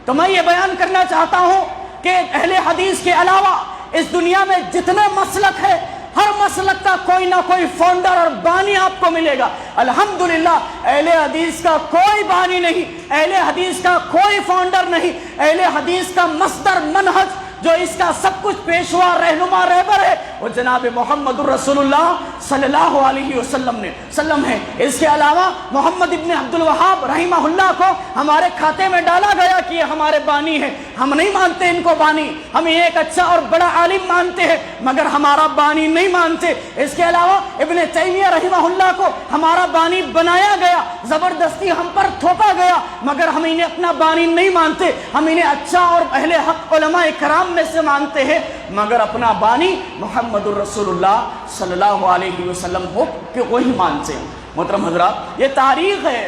تو میں یہ بیان کرنا چاہتا ہوں کہ اہل حدیث کے علاوہ اس دنیا میں جتنے مسلک ہے، ہر مسلک کا کوئی نہ کوئی فاؤنڈر اور بانی آپ کو ملے گا۔ الحمدللہ اہل حدیث کا کوئی بانی نہیں، اہل حدیث کا کوئی فاؤنڈر نہیں، اہل حدیث کا مصدر منہج جو اس کا سب کچھ پیشوا رہنما رہبر ہے وہ جناب محمد الرسول اللہ صلی اللہ علیہ وسلم ہے۔ اس کے علاوہ محمد ابن عبد الوہاب رحمہ اللہ کو ہمارے کھاتے میں ڈالا گیا کہ یہ ہمارے بانی ہے۔ ہم نہیں مانتے ان کو بانی، ہم ایک اچھا اور بڑا عالم مانتے ہیں مگر ہمارا بانی نہیں مانتے۔ اس کے علاوہ ابن تیمیہ رحمہ اللہ کو ہمارا بانی بنایا گیا، زبردستی ہم پر تھوپا گیا مگر ہم انہیں اپنا بانی نہیں مانتے، ہم انہیں اچھا اور اہل حق علماء کرام میں سے مانتے ہیں مگر اپنا بانی محمد الرسول اللہ صلی اللہ علیہ وسلم ہو کہ وہی مانتے ہیں۔ محترم حضرات، یہ تاریخ ہے،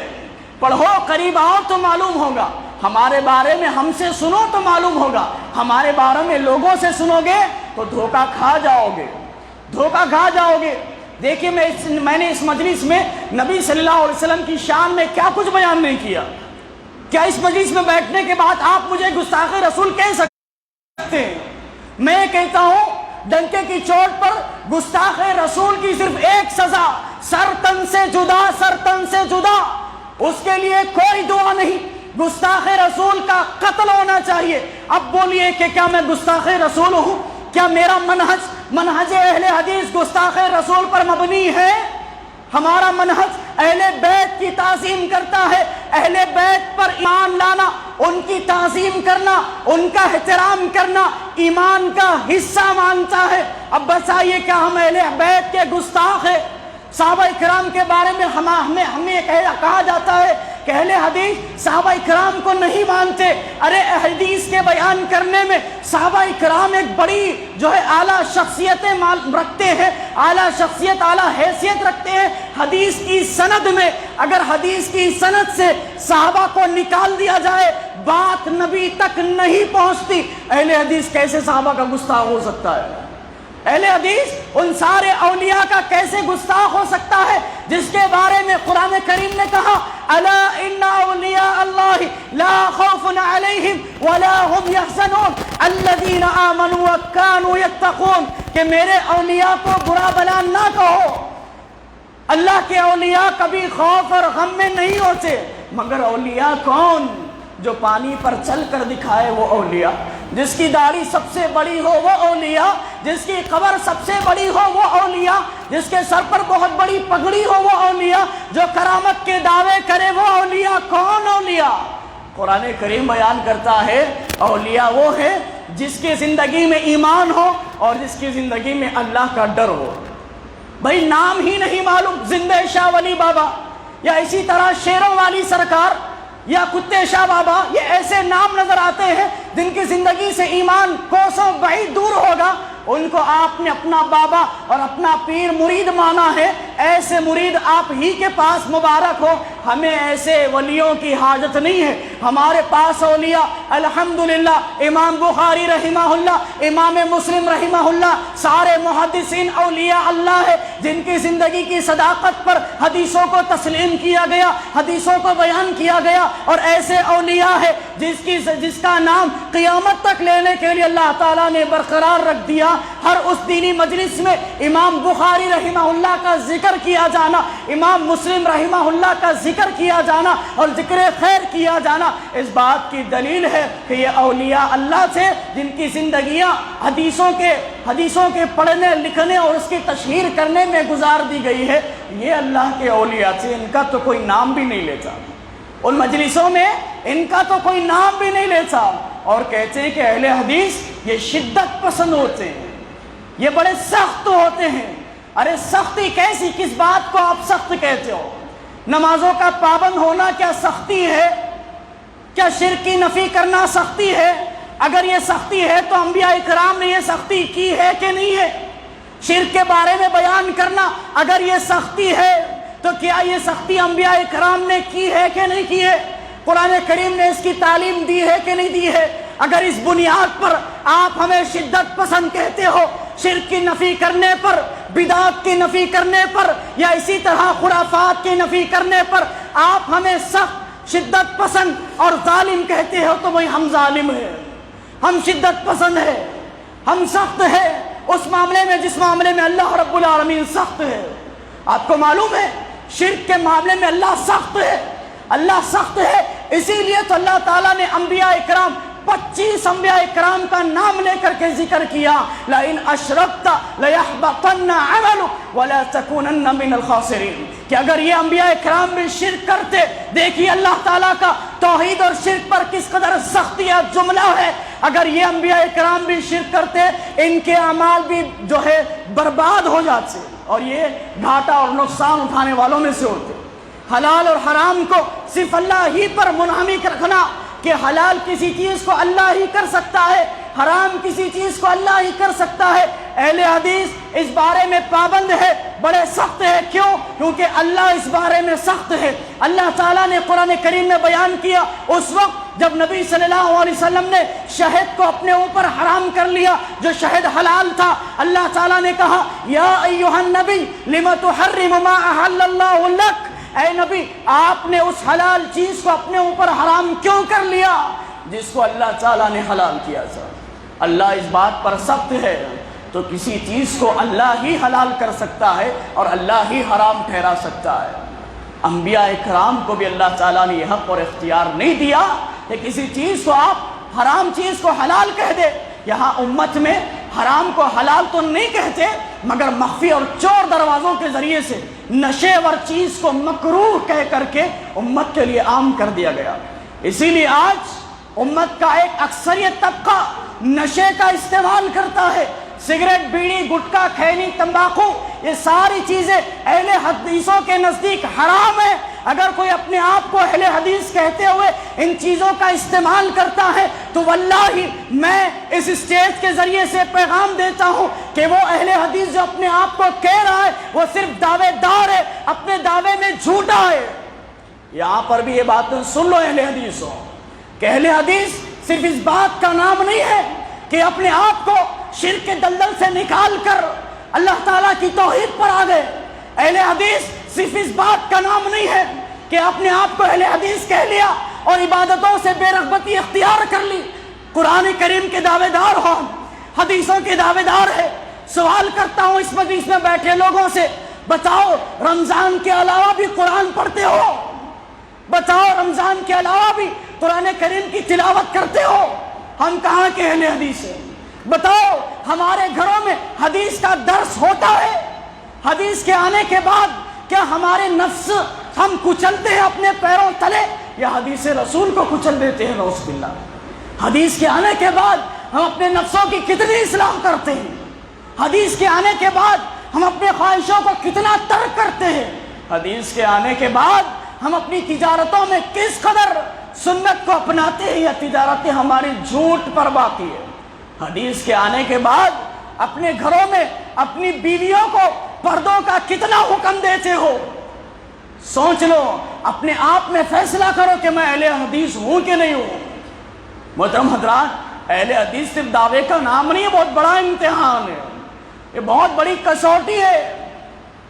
پڑھو، قریب آؤ تو معلوم ہوگا، ہمارے بارے میں ہم سے سنو تو معلوم ہوگا، ہمارے بارے میں لوگوں سے سنو گے تو دھوکہ کھا جاؤ گے، دھوکہ کھا جاؤ گے۔ دیکھیے میں نے اس مجلس میں نبی صلی اللہ علیہ وسلم کی شان میں کیا کچھ بیان نہیں کیا۔ کیا اس مجلس میں بیٹھنے کے بعد آپ مجھے گستاخ رسول کہہ سکتے ہیں؟ میں کہتا ہوں ڈنکے کی چوٹ پر گستاخ رسول کی صرف ایک سزا، سر تن سے جدا، سر تن سے جدا، اس کے لیے کوئی دعا نہیں، گستاخ رسول کا قتل ہونا چاہیے۔ اب بولیے کہ کیا میں گستاخ رسول ہوں؟ کیا میرا منہج اہل حدیث گستاخ رسول پر مبنی ہے؟ ہمارا منہج اہل بیت کی تعظیم کرتا ہے، اہل بیت پر ایمان لانا، ان کی تعظیم کرنا، ان کا احترام کرنا ایمان کا حصہ مانتا ہے۔ اب بتائیے کیا ہم اہل بیت کے گستاخ ہیں؟ صحابہ اکرام کے بارے میں ہمیں کہا جاتا ہے کہ اہل حدیث صحابہ اکرام کو نہیں مانتے۔ ارے حدیث کے بیان کرنے میں صحابہ اکرام ایک بڑی جو ہے اعلیٰ شخصیتیں رکھتے ہیں، اعلیٰ شخصیت، اعلیٰ حیثیت رکھتے ہیں۔ حدیث کی سند میں اگر حدیث کی سند سے صحابہ کو نکال دیا جائے، بات نبی تک نہیں پہنچتی، اہل حدیث کیسے صحابہ کا گستاخ ہو سکتا ہے؟ اہل حدیث ان سارے اولیاء کا کیسے گستاخ ہو سکتا ہے جس کے بارے میں قرآن کریم نے کہا الا ان اولیاء اللہ لا خوف علیہم ولا هم يحزنون الذین آمنوا وكانوا يتقون، کہ میرے اولیاء کو برا بلا نہ کہو۔ اللہ کے اولیاء کبھی خوف اور غم میں نہیں ہوتے، مگر اولیاء کون؟ جو پانی پر چل کر دکھائے وہ اولیاء، جس کی داڑھی سب سے بڑی ہو وہ اولیاء، جس کی قبر سب سے بڑی ہو وہ اولیاء، جس کے سر پر بہت بڑی پگڑی ہو وہ اولیاء، جو کرامت کے دعوے کرے وہ اولیاء۔ کون اولیاء؟ قرآن کریم بیان کرتا ہے اولیاء وہ ہے جس کی زندگی میں ایمان ہو اور جس کی زندگی میں اللہ کا ڈر ہو۔ بھائی نام ہی نہیں معلوم، زندہ شاہ ولی بابا یا اسی طرح شیروں والی سرکار یا کتے شاہ بابا، یہ ایسے نام نظر آتے ہیں جن کی زندگی سے ایمان کوسوں بعید دور ہوگا۔ ان کو آپ نے اپنا بابا اور اپنا پیر مرید مانا ہے، ایسے مرید آپ ہی کے پاس مبارک ہو۔ ہمیں ایسے ولیوں کی حاجت نہیں ہے، ہمارے پاس اولیاء الحمدللہ امام بخاری رحمہ اللہ، امام مسلم رحمہ اللہ، سارے محدثین اولیاء اللہ ہے جن کی زندگی کی صداقت پر حدیثوں کو تسلیم کیا گیا، حدیثوں کو بیان کیا گیا، اور ایسے اولیاء ہے جس کا نام قیامت تک لینے کے لیے اللہ تعالیٰ نے برقرار رکھ دیا۔ ہر اس دینی مجلس میں امام بخاری رحمہ اللہ کا ذکر کیا جانا، امام مسلم رحمہ اللہ کا ذکر کیا جانا اور ذکر خیر کیا جانا اس بات کی دلیل ہے کہ یہ اولیاء اللہ تھے جن کی زندگیاں حدیثوں کے پڑھنے لکھنے اور اس کی تشہیر کرنے میں گزار دی گئی ہے۔ یہ اللہ کے اولیاء تھے، ان کا تو کوئی نام بھی نہیں لیتا، ان مجلسوں میں ان کا تو کوئی نام بھی نہیں لیتا، اور کہتے ہیں کہ اہل حدیث یہ شدت پسند ہوتے ہیں، یہ بڑے سخت ہوتے ہیں۔ ارے سختی کیسی؟ کس بات کو آپ سخت کہتے ہو؟ نمازوں کا پابند ہونا کیا سختی ہے؟ کیا شرک کی نفی کرنا سختی ہے؟ اگر یہ سختی ہے تو انبیاء اکرام نے یہ سختی کی ہے کہ نہیں ہے؟ شرک کے بارے میں بیان کرنا اگر یہ سختی ہے تو کیا یہ سختی انبیاء اکرام نے کی ہے کہ نہیں کی ہے؟ قرآن کریم نے اس کی تعلیم دی ہے کہ نہیں دی ہے؟ اگر اس بنیاد پر آپ ہمیں شدت پسند کہتے ہو، شرک کی نفی کرنے پر، بدعات کی نفی کرنے پر، یا اسی طرح خرافات کی نفی کرنے پر آپ ہمیں سخت، شدت پسند اور ظالم کہتے ہو، تو وہی ہم ظالم ہیں، ہم شدت پسند ہے، ہم سخت ہے اس معاملے میں جس معاملے میں اللہ رب العالمین سخت ہے۔ آپ کو معلوم ہے شرک کے معاملے میں اللہ سخت ہے، اللہ سخت ہے، اسی لیے تو اللہ تعالیٰ نے انبیاء اکرام 25 انبیاء اکرام کا نام لے کر کے ذکر کیا، لئن اشرکت لیحبطن عملک ولا تکونن من الخاسرین، کہ اگر یہ انبیاء اکرام بھی شرک کرتے، دیکھیے اللہ تعالیٰ کا توحید اور شرک پر کس قدر سختی یا جملہ ہے، اگر یہ انبیاء اکرام بھی شرک کرتے ان کے اعمال بھی جو ہے برباد ہو جاتے اور یہ گھاٹا اور نقصان اٹھانے والوں میں سے ہوتے۔ حلال اور حرام کو صرف اللہ ہی پر منحصر رکھنا کہ حلال کسی چیز کو اللہ ہی کر سکتا ہے، حرام کسی چیز کو اللہ ہی کر سکتا ہے، اہل حدیث اس بارے میں پابند ہے، بڑے سخت ہے۔ کیوں؟ کیونکہ اللہ اس بارے میں سخت ہے۔ اللہ تعالیٰ نے قرآن کریم میں بیان کیا اس وقت جب نبی صلی اللہ علیہ وسلم نے شہد کو اپنے اوپر حرام کر لیا جو شہد حلال تھا، اللہ تعالیٰ نے کہا یا ایھا النبی لم تحرم ما احل اللہ لک، اے نبی آپ نے اس حلال چیز کو اپنے اوپر حرام کیوں کر لیا جس کو اللہ تعالیٰ نے حلال کیا تھا۔ اللہ اس بات پر سخت ہے تو کسی چیز کو اللہ ہی حلال کر سکتا ہے اور اللہ ہی حرام ٹھہرا سکتا ہے۔ انبیاء اکرام کو بھی اللہ تعالیٰ نے یہ حق اور اختیار نہیں دیا کہ کسی چیز کو آپ حرام چیز کو حلال کہہ دے۔ یہاں امت میں حرام کو حلال تو نہیں کہتے مگر مخفی اور چور دروازوں کے ذریعے سے نشے ور چیز کو مکروہ کہہ کر کے امت کے لیے عام کر دیا گیا۔ اسی لیے آج امت کا ایک اکثریت طبقہ نشے کا استعمال کرتا ہے، سگریٹ، بیڑی، گٹکا، کھینی، تمباکو، یہ ساری چیزیں اہل حدیثوں کے نزدیک حرام ہے۔ اگر کوئی اپنے آپ کو اہل حدیث کہتے ہوئے ان چیزوں کا استعمال کرتا ہے تو واللہ میں اس اسٹیج کے ذریعے سے پیغام دیتا ہوں کہ وہ اہل حدیث جو اپنے آپ کو کہہ رہا ہے وہ صرف دعوے دار ہے، اپنے دعوے میں جھوٹا ہے۔ یہاں پر بھی یہ باتیں سن لو اہل حدیثوں کہ اہل حدیث صرف اس بات کا نام نہیں ہے کہ اپنے آپ کو شرک کے دلدل سے نکال کر اللہ تعالیٰ کی توحید پر آ گئے۔ اہل حدیث صرف اس بات کا نام نہیں ہے کہ اپنے آپ کو اہل حدیث کہہ لیا اور عبادتوں سے بے رغبتی اختیار کر لی، قرآن کریم کے دعوے دار ہو، حدیثوں کے دعوے دار ہے۔ سوال کرتا ہوں اس مجلس میں بیٹھے لوگوں سے، بتاؤ رمضان کے علاوہ بھی قرآن پڑھتے ہو؟ بتاؤ رمضان کے علاوہ بھی قرآن کریم کی تلاوت کرتے ہو؟ ہم کہاں کے اہل حدیث ہیں؟ بتاؤ ہمارے گھروں میں حدیث کا درس ہوتا ہے؟ حدیث کے آنے کے بعد کیا ہمارے نفس ہم کچلتے ہیں اپنے پیروں تلے یا حدیث رسول کو کچل دیتے ہیں؟ نعوذ باللہ۔ حدیث کے آنے کے بعد ہم اپنے نفسوں کی کتنی اصلاح کرتے ہیں؟ حدیث کے آنے کے بعد ہم اپنے خواہشوں کو کتنا ترک کرتے ہیں؟ حدیث کے آنے کے بعد ہم اپنی تجارتوں میں کس قدر سنت کو اپناتے ہیں یا تجارتیں ہماری جھوٹ پر باقی ہے؟ حدیث کے آنے کے بعد اپنے گھروں میں اپنی بیویوں کو پردوں کا کتنا حکم دیتے ہو؟ سوچ لو، اپنے آپ میں فیصلہ کرو کہ میں اہل حدیث ہوں کہ نہیں ہوں۔ محترم حضرات، اہل حدیث صرف دعوے کا نام نہیں ہے، بہت بڑا امتحان ہے، یہ بہت بڑی کسوٹی ہے۔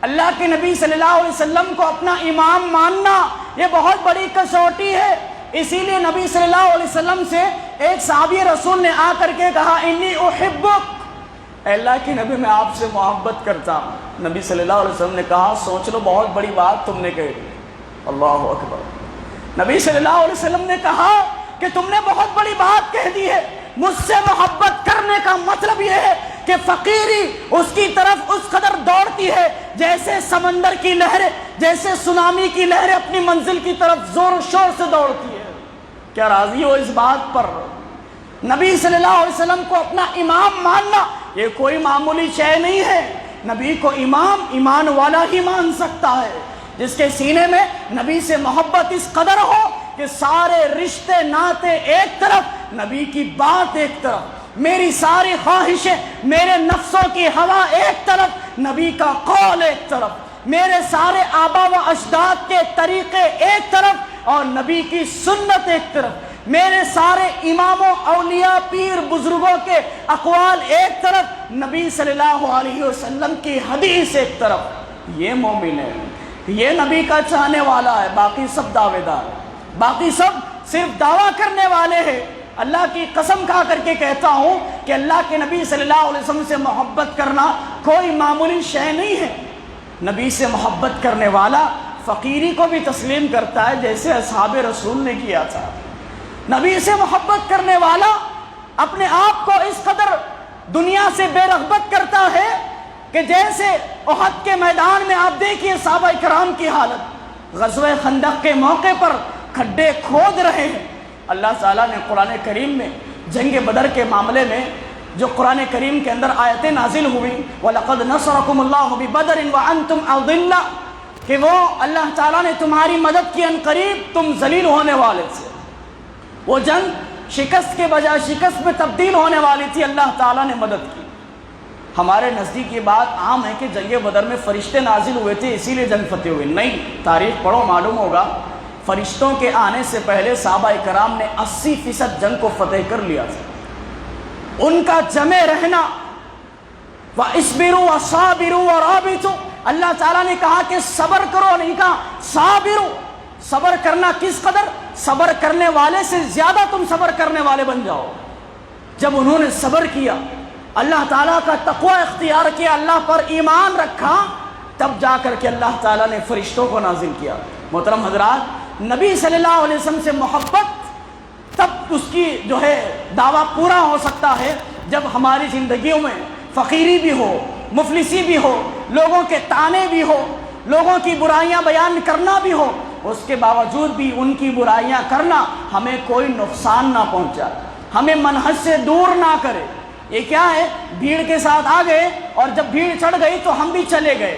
اللہ کے نبی صلی اللہ علیہ وسلم کو اپنا امام ماننا یہ بہت بڑی کسوٹی ہے۔ اسی لیے نبی صلی اللہ علیہ وسلم سے ایک صحابی رسول نے آ کر کے کہا انی احبک، اے اللہ کے نبی میں آپ سے محبت کرتا ہوں۔ نبی صلی اللہ علیہ وسلم نے کہا سوچ لو، بہت بڑی بات تم نے کہی۔ اللہ اکبر۔ نبی صلی اللہ علیہ وسلم نے کہا کہ تم نے بہت بڑی بات کہہ دی ہے، مجھ سے محبت کرنے کا مطلب یہ ہے کہ فقیری اس کی طرف اس قدر دوڑتی ہے جیسے سمندر کی لہریں، جیسے سونامی کی لہریں اپنی منزل کی طرف زور و شور سے دوڑتی ہے۔ کیا راضی ہو اس بات پر؟ نبی صلی اللہ علیہ وسلم کو اپنا امام ماننا یہ کوئی معمولی شے نہیں ہے۔ نبی کو امام ایمان والا ہی مان سکتا ہے، جس کے سینے میں نبی سے محبت اس قدر ہو کہ سارے رشتے ناتے ایک طرف، نبی کی بات ایک طرف، میری ساری خواہشیں، میرے نفسوں کی ہوا ایک طرف، نبی کا قول ایک طرف، میرے سارے آبا و اجداد کے طریقے ایک طرف اور نبی کی سنت ایک طرف، میرے سارے اماموں، اولیاء، پیر، بزرگوں کے اقوال ایک طرف، نبی صلی اللہ علیہ وسلم کی حدیث ایک طرف۔ یہ مومن ہے، یہ نبی کا چاہنے والا ہے، باقی سب دعوے دار ہے، باقی سب صرف دعویٰ کرنے والے ہیں۔ اللہ کی قسم کھا کر کے کہتا ہوں کہ اللہ کے نبی صلی اللہ علیہ وسلم سے محبت کرنا کوئی معمولی شے نہیں ہے۔ نبی سے محبت کرنے والا فقیری کو بھی تسلیم کرتا ہے جیسے اصحاب رسول نے کیا تھا۔ نبی سے محبت کرنے والا اپنے آپ کو اس قدر دنیا سے بے رغبت کرتا ہے کہ جیسے احد کے میدان میں آپ دیکھیے صحابہ کرام کی حالت، غزوہ خندق کے موقع پر کھڈے کھود رہے ہیں۔ اللہ تعالیٰ نے قرآن کریم میں جنگ بدر کے معاملے میں جو قرآن کریم کے اندر آیتیں نازل ہوئی، وَلَقَدْ نَصَرَكُمُ اللَّهُ بِبَدْرٍ وَأَنْتُمْ أَذِلَّةٌ، کہ وہ اللہ تعالیٰ نے تمہاری مدد کی، ان قریب تم ذلیل ہونے والے تھے۔ وہ جنگ شکست کے بجائے شکست میں تبدیل ہونے والی تھی، اللہ تعالیٰ نے مدد کی۔ ہمارے نزدیک یہ بات عام ہے کہ جنگ بدر میں فرشتے نازل ہوئے تھے اسی لیے جنگ فتح ہوئی، نہیں، تاریخ پڑھو معلوم ہوگا فرشتوں کے آنے سے پہلے صحابہ کرام نے 80% جنگ کو فتح کر لیا تھا۔ ان کا جمع رہنا، وَاصْبِرُوا وَصَابِرُوا وَرَابِطُوا، اللہ تعالیٰ نے کہا کہ صبر کرو، نہیں کہا صابروا۔ صبر کرنا کس قدر؟ صبر کرنے والے سے زیادہ تم صبر کرنے والے بن جاؤ۔ جب انہوں نے صبر کیا، اللہ تعالیٰ کا تقوی اختیار کیا، اللہ پر ایمان رکھا، تب جا کر کے اللہ تعالیٰ نے فرشتوں کو نازل کیا۔ محترم حضرات، نبی صلی اللہ علیہ وسلم سے محبت تب اس کی جو ہے دعویٰ پورا ہو سکتا ہے جب ہماری زندگیوں میں فقیری بھی ہو، مفلسی بھی ہو، لوگوں کے تانے بھی ہو، لوگوں کی برائیاں بیان کرنا بھی ہو، اس کے باوجود بھی ان کی برائیاں کرنا ہمیں کوئی نقصان نہ پہنچا، ہمیں منہج سے دور نہ کرے۔ یہ کیا ہے؟ بھیڑ کے ساتھ آ گئے اور جب بھیڑ چڑھ گئی تو ہم بھی چلے گئے۔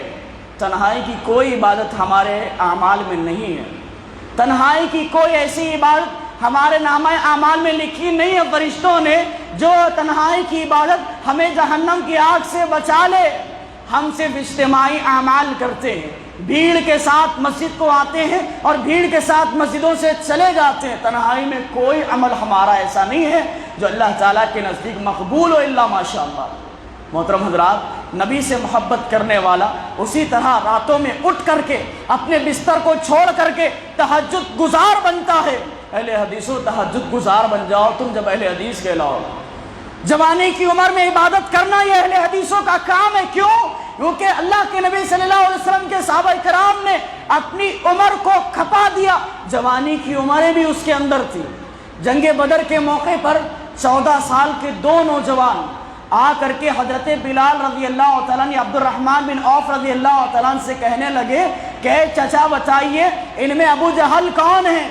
تنہائی کی کوئی عبادت ہمارے اعمال میں نہیں ہے، تنہائی کی کوئی ایسی عبادت ہمارے نامہ اعمال میں لکھی نہیں ہے۔ فرشتوں نے جو تنہائی کی عبادت ہمیں جہنم کی آگ سے بچا لے، ہم صرف اجتماعی اعمال کرتے ہیں، بھیڑ کے ساتھ مسجد کو آتے ہیں اور بھیڑ کے ساتھ مسجدوں سے چلے جاتے ہیں۔ تنہائی میں کوئی عمل ہمارا ایسا نہیں ہے جو اللہ تعالیٰ کے نزدیک مقبول ہو الا ماشاء اللہ۔ محترم حضرات، نبی سے محبت کرنے والا اسی طرح راتوں میں اٹھ کر کے اپنے بستر کو چھوڑ کر کے تہجد گزار بنتا ہے۔ اہل حدیثوں، تہجد گزار بن جاؤ تم جب اہل حدیث کہلاؤ۔ جوانی کی عمر میں عبادت کرنا یہ اہل حدیثوں کا کام ہے۔ کیوں؟ کیونکہ اللہ کے نبی صلی اللہ علیہ وسلم کے صحابہ کرام نے اپنی عمر کو کھپا دیا، جوانی کی عمریں بھی اس کے اندر تھی۔ جنگ بدر کے موقع پر 14 سال کے 2 نوجوان آ کر کے حضرت بلال رضی اللہ تعالیٰ نے عبد الرحمن بن عوف رضی اللہ تعالیٰ سے کہنے لگے کہ چچا بتائیے ان میں ابو جہل کون ہیں؟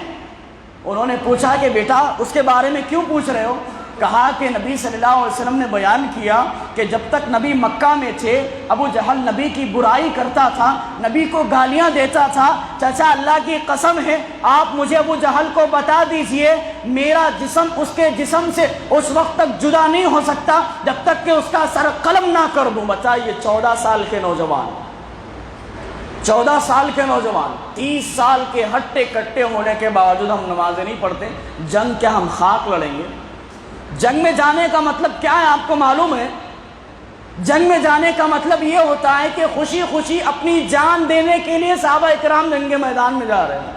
انہوں نے پوچھا کہ بیٹا اس کے بارے میں کیوں پوچھ رہے ہو؟ کہا کہ نبی صلی اللہ علیہ وسلم نے بیان کیا کہ جب تک نبی مکہ میں تھے ابو جہل نبی کی برائی کرتا تھا، نبی کو گالیاں دیتا تھا۔ چچا اللہ کی قسم ہے آپ مجھے ابو جہل کو بتا دیجئے، میرا جسم اس کے جسم سے اس وقت تک جدا نہیں ہو سکتا جب تک کہ اس کا سر قلم نہ کر دوں۔ بتائیے 14 سال کے نوجوان، 14 سال کے نوجوان، 30 سال کے ہٹے کٹے ہونے کے باوجود ہم نمازیں نہیں پڑھتے۔ جنگ کیا ہم خاک لڑیں گے؟ جنگ میں جانے کا مطلب کیا ہے آپ کو معلوم ہے؟ جنگ میں جانے کا مطلب یہ ہوتا ہے کہ خوشی خوشی اپنی جان دینے کے لیے صحابہ کرام جنگ کے میدان میں جا رہے ہیں۔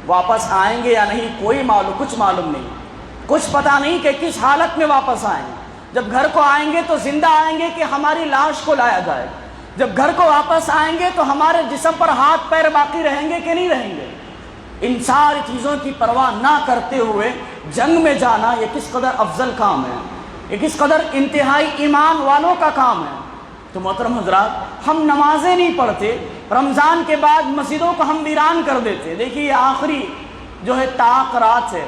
واپس آئیں گے یا نہیں کچھ معلوم نہیں، کچھ پتہ نہیں کہ کس حالت میں واپس آئیں گے۔ جب گھر کو آئیں گے تو زندہ آئیں گے کہ ہماری لاش کو لایا جائے، جب گھر کو واپس آئیں گے تو ہمارے جسم پر ہاتھ پیر باقی رہیں گے کہ نہیں رہیں گے۔ ان ساری چیزوں کی پرواہ نہ کرتے ہوئے جنگ میں جانا یہ کس قدر افضل کام ہے، یہ کس قدر انتہائی ایمان والوں کا کام ہے۔ تو محترم حضرات، ہم نمازیں نہیں پڑھتے، رمضان کے بعد مسجدوں کو ہم ویران کر دیتے۔ دیکھیے یہ آخری جو ہے طاق رات ہے،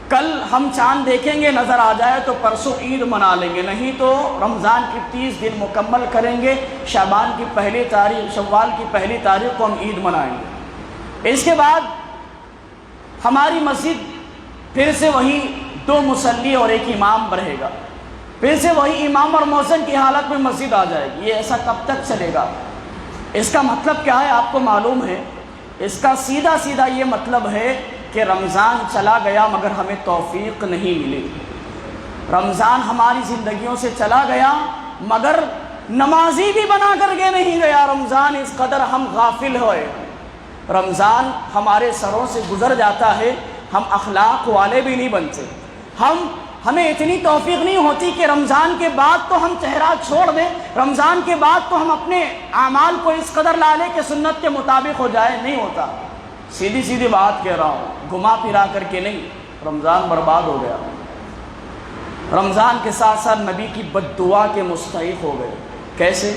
کل ہم چاند دیکھیں گے نظر آ جائے تو پرسوں عید منا لیں گے، نہیں تو رمضان کی 30 دن مکمل کریں گے، شعبان کی پہلی تاریخ، شوال کی پہلی تاریخ کو ہم عید منائیں گے۔ اس کے بعد ہماری مسجد پھر سے وہی 2 مصلی اور 1 امام رہے گا، پھر سے وہی امام اور مؤذن کی حالت میں مسجد آ جائے گی۔ یہ ایسا کب تک چلے گا؟ اس کا مطلب کیا ہے آپ کو معلوم ہے؟ اس کا سیدھا سیدھا یہ مطلب ہے کہ رمضان چلا گیا مگر ہمیں توفیق نہیں ملی، رمضان ہماری زندگیوں سے چلا گیا مگر نمازی بھی بنا کر کے نہیں گیا۔ رمضان اس قدر ہم غافل ہوئے، رمضان ہمارے سروں سے گزر جاتا ہے، ہم اخلاق والے بھی نہیں بنتے۔ ہمیں اتنی توفیق نہیں ہوتی کہ رمضان کے بعد تو ہم چہرہ چھوڑ دیں، رمضان کے بعد تو ہم اپنے اعمال کو اس قدر لا لیں کہ سنت کے مطابق ہو جائے، نہیں ہوتا۔ سیدھی سیدھی بات کہہ رہا ہوں، گھما پھرا کر کے نہیں۔ رمضان برباد ہو گیا، رمضان کے ساتھ ساتھ نبی کی بد دعا کے مستحق ہو گئے۔ کیسے؟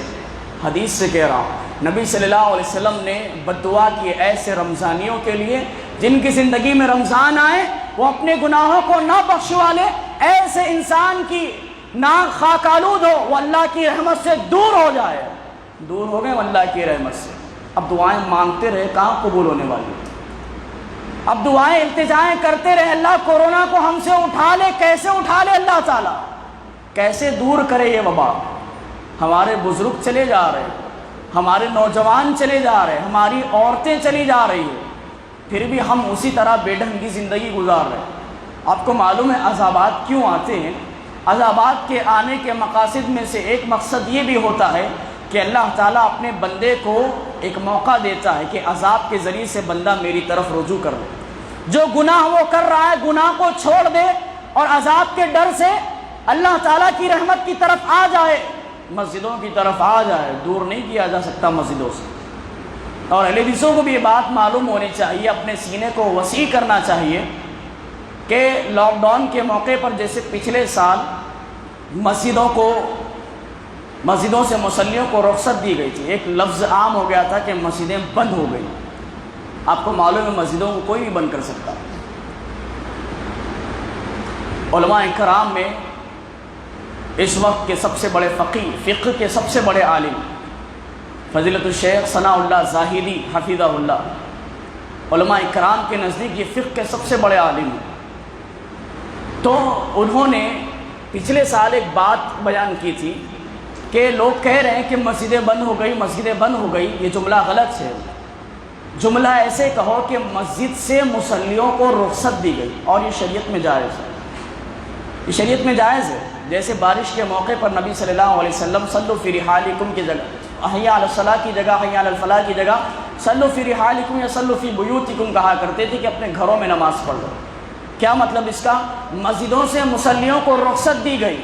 حدیث سے کہہ رہا ہوں، نبی صلی اللہ علیہ وسلم نے بد دعا کی ایسے رمضانیوں کے لیے جن کی زندگی میں رمضان آئے وہ اپنے گناہوں کو نہ بخشوا لے، ایسے انسان کی ناک خاک آلود ہو، وہ اللہ کی رحمت سے دور ہو جائے۔ دور ہو گئے اللہ کی رحمت سے، اب دعائیں مانگتے رہے، کہاں قبول ہونے والی؟ اب دعائیں التجائیں کرتے رہے، اللہ کورونا کو ہم سے اٹھا لے۔ کیسے اٹھا لے اللہ تعالیٰ؟ کیسے دور کرے یہ وبا؟ ہمارے بزرگ چلے جا رہے ہیں، ہمارے نوجوان چلے جا رہے ہیں، ہماری عورتیں چلی جا رہی ہیں، پھر بھی ہم اسی طرح بے ڈھنگ کی زندگی گزار رہے ہیں۔ آپ کو معلوم ہے عذابات کیوں آتے ہیں؟ عذابات کے آنے کے مقاصد میں سے ایک مقصد یہ بھی ہوتا ہے کہ اللہ تعالیٰ اپنے بندے کو ایک موقع دیتا ہے کہ عذاب کے ذریعے سے بندہ میری طرف رجوع کر لے۔ جو گناہ وہ کر رہا ہے گناہ کو چھوڑ دے اور عذاب کے ڈر سے اللہ تعالیٰ کی رحمت کی طرف آ جائے، مسجدوں کی طرف آ جائے۔ دور نہیں کیا جا سکتا مسجدوں سے۔ اور اہل حدیثوں کو بھی یہ بات معلوم ہونی چاہیے، اپنے سینے کو وسیع کرنا چاہیے کہ لاک ڈاؤن کے موقع پر جیسے پچھلے سال مسجدوں سے مصلیوں کو رخصت دی گئی تھی، ایک لفظ عام ہو گیا تھا کہ مسجدیں بند ہو گئی۔ آپ کو معلوم ہے مسجدوں کو کوئی بھی بند کر سکتا۔ علماء کرام میں اس وقت کے سب سے بڑے فقیہ، فقہ کے سب سے بڑے عالم فضیلت الشیخ ثناء اللہ زاہدی حفظہ اللہ، علماء کرام کے نزدیک یہ فقہ کے سب سے بڑے عالم ہیں۔ تو انہوں نے پچھلے سال ایک بات بیان کی تھی کہ لوگ کہہ رہے ہیں کہ مسجدیں بند ہو گئی، مسجدیں بند ہو گئی۔ یہ جملہ غلط ہے۔ جملہ ایسے کہو کہ مسجد سے مصلیوں کو رخصت دی گئی، اور یہ شریعت میں جائز ہے۔ یہ شریعت میں جائز ہے۔ جیسے بارش کے موقع پر نبی صلی اللہ علیہ وسلم صلوا فی رحالکم کی جگہ حی علی الصلاۃ کی جگہ حی علی الفلاح کی جگہ صلوا فی رحالکم یا صلوا فی بیوتکم کہا کرتے تھے کہ اپنے گھروں میں نماز پڑھ لو۔ کیا مطلب اس کا؟ مسجدوں سے مصلیوں کو رخصت دی گئی۔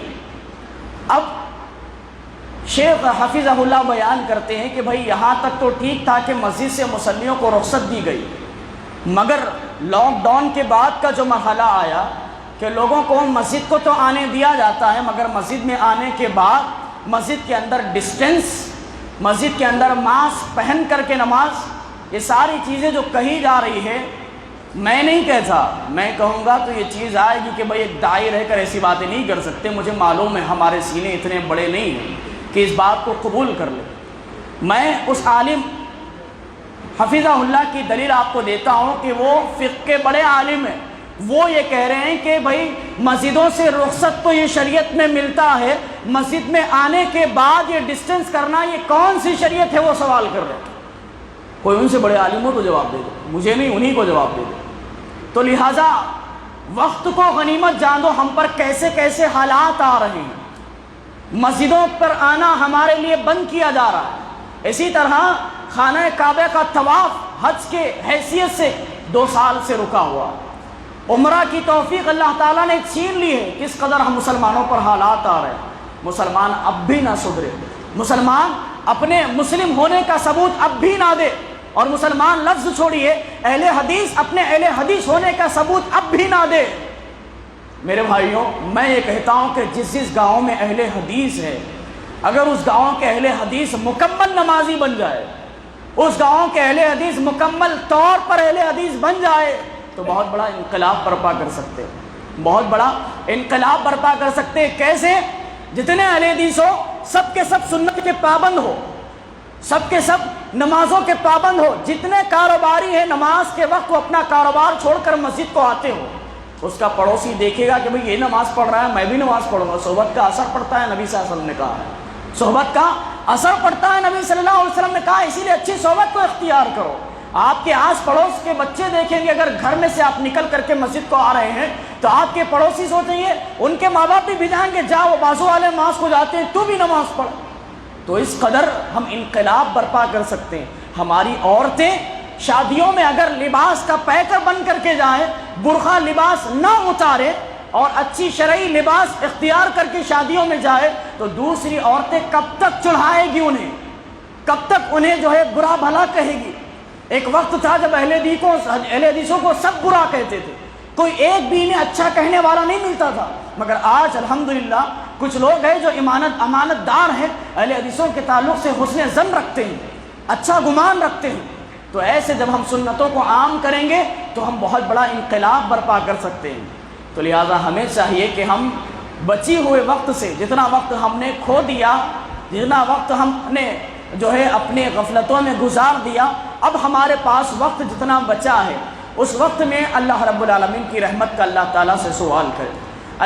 اب شیخ حفظہ اللہ بیان کرتے ہیں کہ بھائی یہاں تک تو ٹھیک تھا کہ مسجد سے مصلیوں کو رخصت دی گئی، مگر لاک ڈاؤن کے بعد کا جو مرحلہ آیا کہ لوگوں کو مسجد کو تو آنے دیا جاتا ہے، مگر مسجد میں آنے کے بعد مسجد کے اندر ڈسٹینس، مسجد کے اندر ماسک پہن کر کے نماز، یہ ساری چیزیں جو کہی جا رہی ہے، میں نہیں کہتا، میں کہوں گا تو یہ چیز آئے گی کہ بھائی ایک داعی رہ کر ایسی باتیں نہیں کر سکتے۔ مجھے معلوم ہے ہمارے سینے اتنے بڑے نہیں ہیں کہ اس بات کو قبول کر لیں۔ میں اس عالم حفظہ اللہ کی دلیل آپ کو دیتا ہوں کہ وہ فقہ کے بڑے عالم ہیں۔ وہ یہ کہہ رہے ہیں کہ بھائی مسجدوں سے رخصت تو یہ شریعت میں ملتا ہے، مسجد میں آنے کے بعد یہ ڈسٹینس کرنا یہ کون سی شریعت ہے؟ وہ سوال کر رہے ہیں۔ کوئی ان سے بڑے عالم ہو تو جواب دے دو، مجھے نہیں، انہی کو جواب دے دو۔ تو لہٰذا وقت کو غنیمت جان دو، ہم پر کیسے کیسے حالات آ رہے ہیں۔ مسجدوں پر آنا ہمارے لیے بند کیا جا رہا ہے۔ اسی طرح خانہ کعبہ کا طواف حج کے حیثیت سے 2 سال سے رکا ہوا۔ عمرہ کی توفیق اللہ تعالیٰ نے چھین لی ہے۔ کس قدر ہم مسلمانوں پر حالات آ رہے ہیں۔ مسلمان اب بھی نہ سدھرے، مسلمان اپنے مسلم ہونے کا ثبوت اب بھی نہ دے، اور مسلمان لفظ چھوڑیے اہل حدیث اپنے اہل حدیث ہونے کا ثبوت اب بھی نہ دے۔ میرے بھائیوں، میں یہ کہتا ہوں کہ جس گاؤں میں اہل حدیث ہے، اگر اس گاؤں کے اہل حدیث مکمل نمازی بن جائے، اس گاؤں کے اہل حدیث مکمل طور پر اہل حدیث بن جائے تو بہت بڑا انقلاب برپا کر سکتے، بہت بڑا انقلاب برپا کر سکتے۔ کیسے؟ جتنے اہل حدیث ہو سب کے سب سنت کے پابند ہو، سب کے سب نمازوں کے پابند ہو، جتنے کاروباری ہیں نماز کے وقت وہ اپنا کاروبار چھوڑ کر مسجد کو آتے ہو۔ اس کا پڑوسی دیکھے گا کہ بھئی یہ نماز پڑھ رہا ہے، میں بھی نماز پڑھوں گا۔ صحبت کا اثر پڑتا ہے، نبی صلی اللہ علیہ وسلم نے کہا ہے صحبت کا اثر پڑتا ہے، نبی صلی اللہ علیہ وسلم نے کہا، اسی لیے اچھی صحبت کو اختیار کرو۔ آپ کے آس پڑوس کے بچے دیکھیں گے، اگر گھر میں سے آپ نکل کر کے مسجد کو آ رہے ہیں تو آپ کے پڑوسی سوچیں گے، ان کے ماں باپ بھی بھجائیں گے، جا وہ بازو والے نماز کو جاتے ہیں، تو بھی نماز پڑھ۔ تو اس قدر ہم انقلاب برپا کر سکتے ہیں۔ ہماری عورتیں شادیوں میں اگر لباس کا پیکر بن کر کے جائیں، برقع لباس نہ اتارے اور اچھی شرعی لباس اختیار کر کے شادیوں میں جائے تو دوسری عورتیں کب تک چڑھائے گی انہیں، کب تک انہیں جو ہے برا بھلا کہے گی۔ ایک وقت تھا جب اہل حدیثوں کو سب برا کہتے تھے، کوئی ایک بھی انہیں اچھا کہنے والا نہیں ملتا تھا، مگر آج الحمدللہ کچھ لوگ ہیں جو امانت دار ہیں، اہل حدیثوں کے تعلق سے حسن ظن رکھتے ہیں، اچھا گمان رکھتے ہیں۔ تو ایسے جب ہم سنتوں کو عام کریں گے تو ہم بہت بڑا انقلاب برپا کر سکتے ہیں۔ تو لہٰذا ہمیں چاہیے کہ ہم بچی ہوئے وقت سے جتنا وقت ہم نے کھو دیا، جتنا وقت ہم نے جو ہے اپنے غفلتوں میں گزار دیا، اب ہمارے پاس وقت جتنا بچا ہے اس وقت میں اللہ رب العالمین کی رحمت کا اللہ تعالیٰ سے سوال کرے،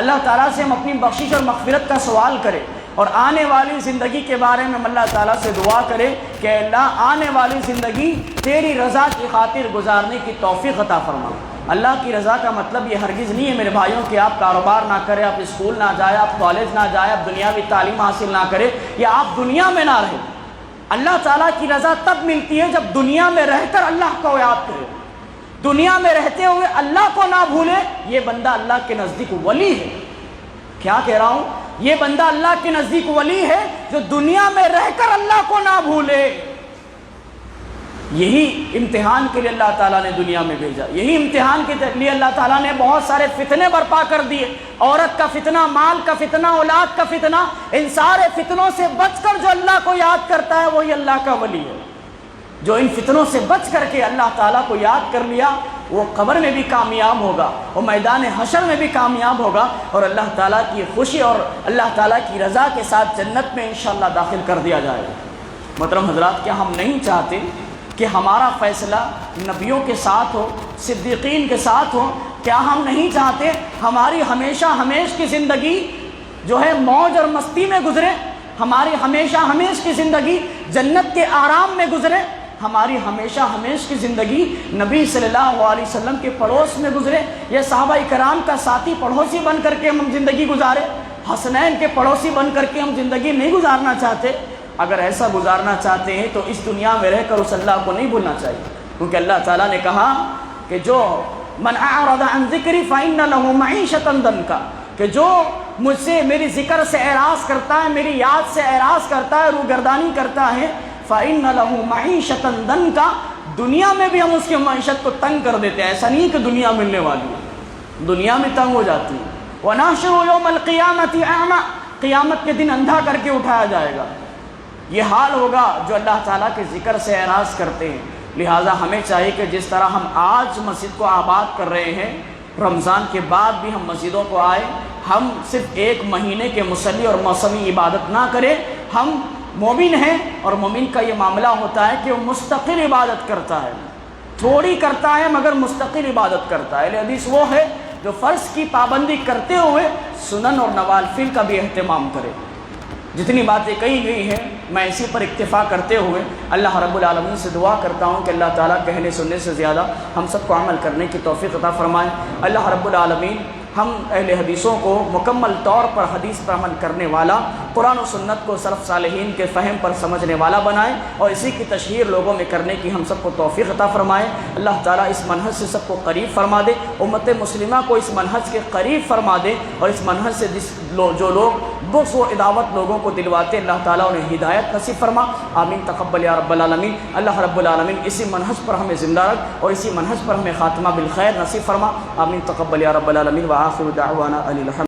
اللہ تعالیٰ سے ہم اپنی بخشش اور مغفرت کا سوال کرے، اور آنے والی زندگی کے بارے میں ہم اللہ تعالیٰ سے دعا کرے کہ اللہ آنے والی زندگی تیری رضا کی خاطر گزارنے کی توفیق عطا فرما۔ اللہ کی رضا کا مطلب یہ ہرگز نہیں ہے میرے بھائیوں کہ آپ کاروبار نہ کریں، آپ اسکول نہ جائیں، آپ کالج نہ جائیں، آپ دنیاوی تعلیم حاصل نہ کریں، یا آپ دنیا میں نہ رہیں۔ اللہ تعالیٰ کی رضا تب ملتی ہے جب دنیا میں رہ کر اللہ کو یاد کرے، دنیا میں رہتے ہوئے اللہ کو نہ بھولے، یہ بندہ اللہ کے نزدیک ولی ہے۔ کیا کہہ رہا ہوں؟ یہ بندہ اللہ کے نزدیک ولی ہے جو دنیا میں رہ کر اللہ کو نہ بھولے۔ یہی امتحان کے لیے اللہ تعالیٰ نے دنیا میں بھیجا، یہی امتحان کے لیے اللہ تعالیٰ نے بہت سارے فتنے برپا کر دیے، عورت کا فتنہ، مال کا فتنہ، اولاد کا فتنہ، ان سارے فتنوں سے بچ کر جو اللہ کو یاد کرتا ہے وہی اللہ کا ولی ہے۔ جو ان فتنوں سے بچ کر کے اللہ تعالیٰ کو یاد کر لیا وہ قبر میں بھی کامیاب ہوگا، وہ میدان حشر میں بھی کامیاب ہوگا، اور اللہ تعالیٰ کی خوشی اور اللہ تعالیٰ کی رضا کے ساتھ جنت میں انشاءاللہ داخل کر دیا جائے گا۔ محترم حضرات، کیا ہم نہیں چاہتے کہ ہمارا فیصلہ نبیوں کے ساتھ ہو، صدیقین کے ساتھ ہو؟ کیا ہم نہیں چاہتے ہماری ہمیشہ ہمیش کی زندگی جو ہے موج اور مستی میں گزرے، ہماری ہمیشہ ہمیش کی زندگی جنت کے آرام میں گزرے، ہماری ہمیشہ ہمیش کی زندگی نبی صلی اللہ علیہ وسلم کے پڑوس میں گزرے، یا صحابہ کرام کا ساتھی پڑوسی بن کر کے ہم زندگی گزارے؟ حسنین کے پڑوسی بن کر کے ہم زندگی نہیں گزارنا چاہتے؟ اگر ایسا گزارنا چاہتے ہیں تو اس دنیا میں رہ کر اس اللہ کو نہیں بھولنا چاہیے، کیونکہ اللہ تعالیٰ نے کہا کہ جو من اعرض عن ذکری فإن له معیشۃ ضنکا، کہ جو مجھ سے میری ذکر سے اعراض کرتا ہے، میری یاد سے اعراض کرتا ہے، روگردانی کرتا ہے، فإن له معیشۃ ضنکا، دنیا میں بھی ہم اس کی معیشت کو تنگ کر دیتے ہیں۔ ایسا نہیں کہ دنیا ملنے والی ہے، دنیا میں تنگ ہو جاتی ہے۔ وَنَحْشُرُ يَوْمَ الْقِيَامَةِ أَعْمَى، قیامت کے دن اندھا کر کے اٹھایا جائے گا۔ یہ حال ہوگا جو اللہ تعالیٰ کے ذکر سے اعراض کرتے ہیں۔ لہٰذا ہمیں چاہیے کہ جس طرح ہم آج مسجد کو آباد کر رہے ہیں، رمضان کے بعد بھی ہم مسجدوں کو آئے، ہم صرف ایک مہینے کے مصلی اور موسمی عبادت نہ کریں۔ ہم مومن ہیں، اور مومن کا یہ معاملہ ہوتا ہے کہ وہ مستقل عبادت کرتا ہے، تھوڑی کرتا ہے مگر مستقل عبادت کرتا ہے۔ اہل حدیث وہ ہے جو فرض کی پابندی کرتے ہوئے سنن اور نوافل کا بھی اہتمام کرے۔ جتنی باتیں کہی گئی ہیں میں اسی پر اکتفا کرتے ہوئے اللہ رب العالمین سے دعا کرتا ہوں کہ اللہ تعالیٰ کہنے سننے سے زیادہ ہم سب کو عمل کرنے کی توفیق عطا فرمائے۔ اللہ رب العالمین ہم اہل حدیثوں کو مکمل طور پر حدیث پر عمل کرنے والا، قرآن و سنت کو سلف صالحین کے فہم پر سمجھنے والا بنائے، اور اسی کی تشہیر لوگوں میں کرنے کی ہم سب کو توفیق عطا فرمائے۔ اللہ تعالیٰ اس منہج سے سب کو قریب فرما دے، امت مسلمہ کو اس منہج کے قریب فرما دے، اور اس منہج سے جو لوگ بغض و عداوت لوگوں کو دلواتے اللہ تعالیٰ انہیں ہدایت نصیب فرما۔ آمین تقبل یا رب العالمین۔ اللہ رب العالمین اسی منہج پر ہمیں زندہ رکھ، اور اسی منہج پر ہمیں خاتمہ بالخیر نصیب فرما۔ آمین تقبل یا رب العالمین۔ وآخر دعوانا ان الحمد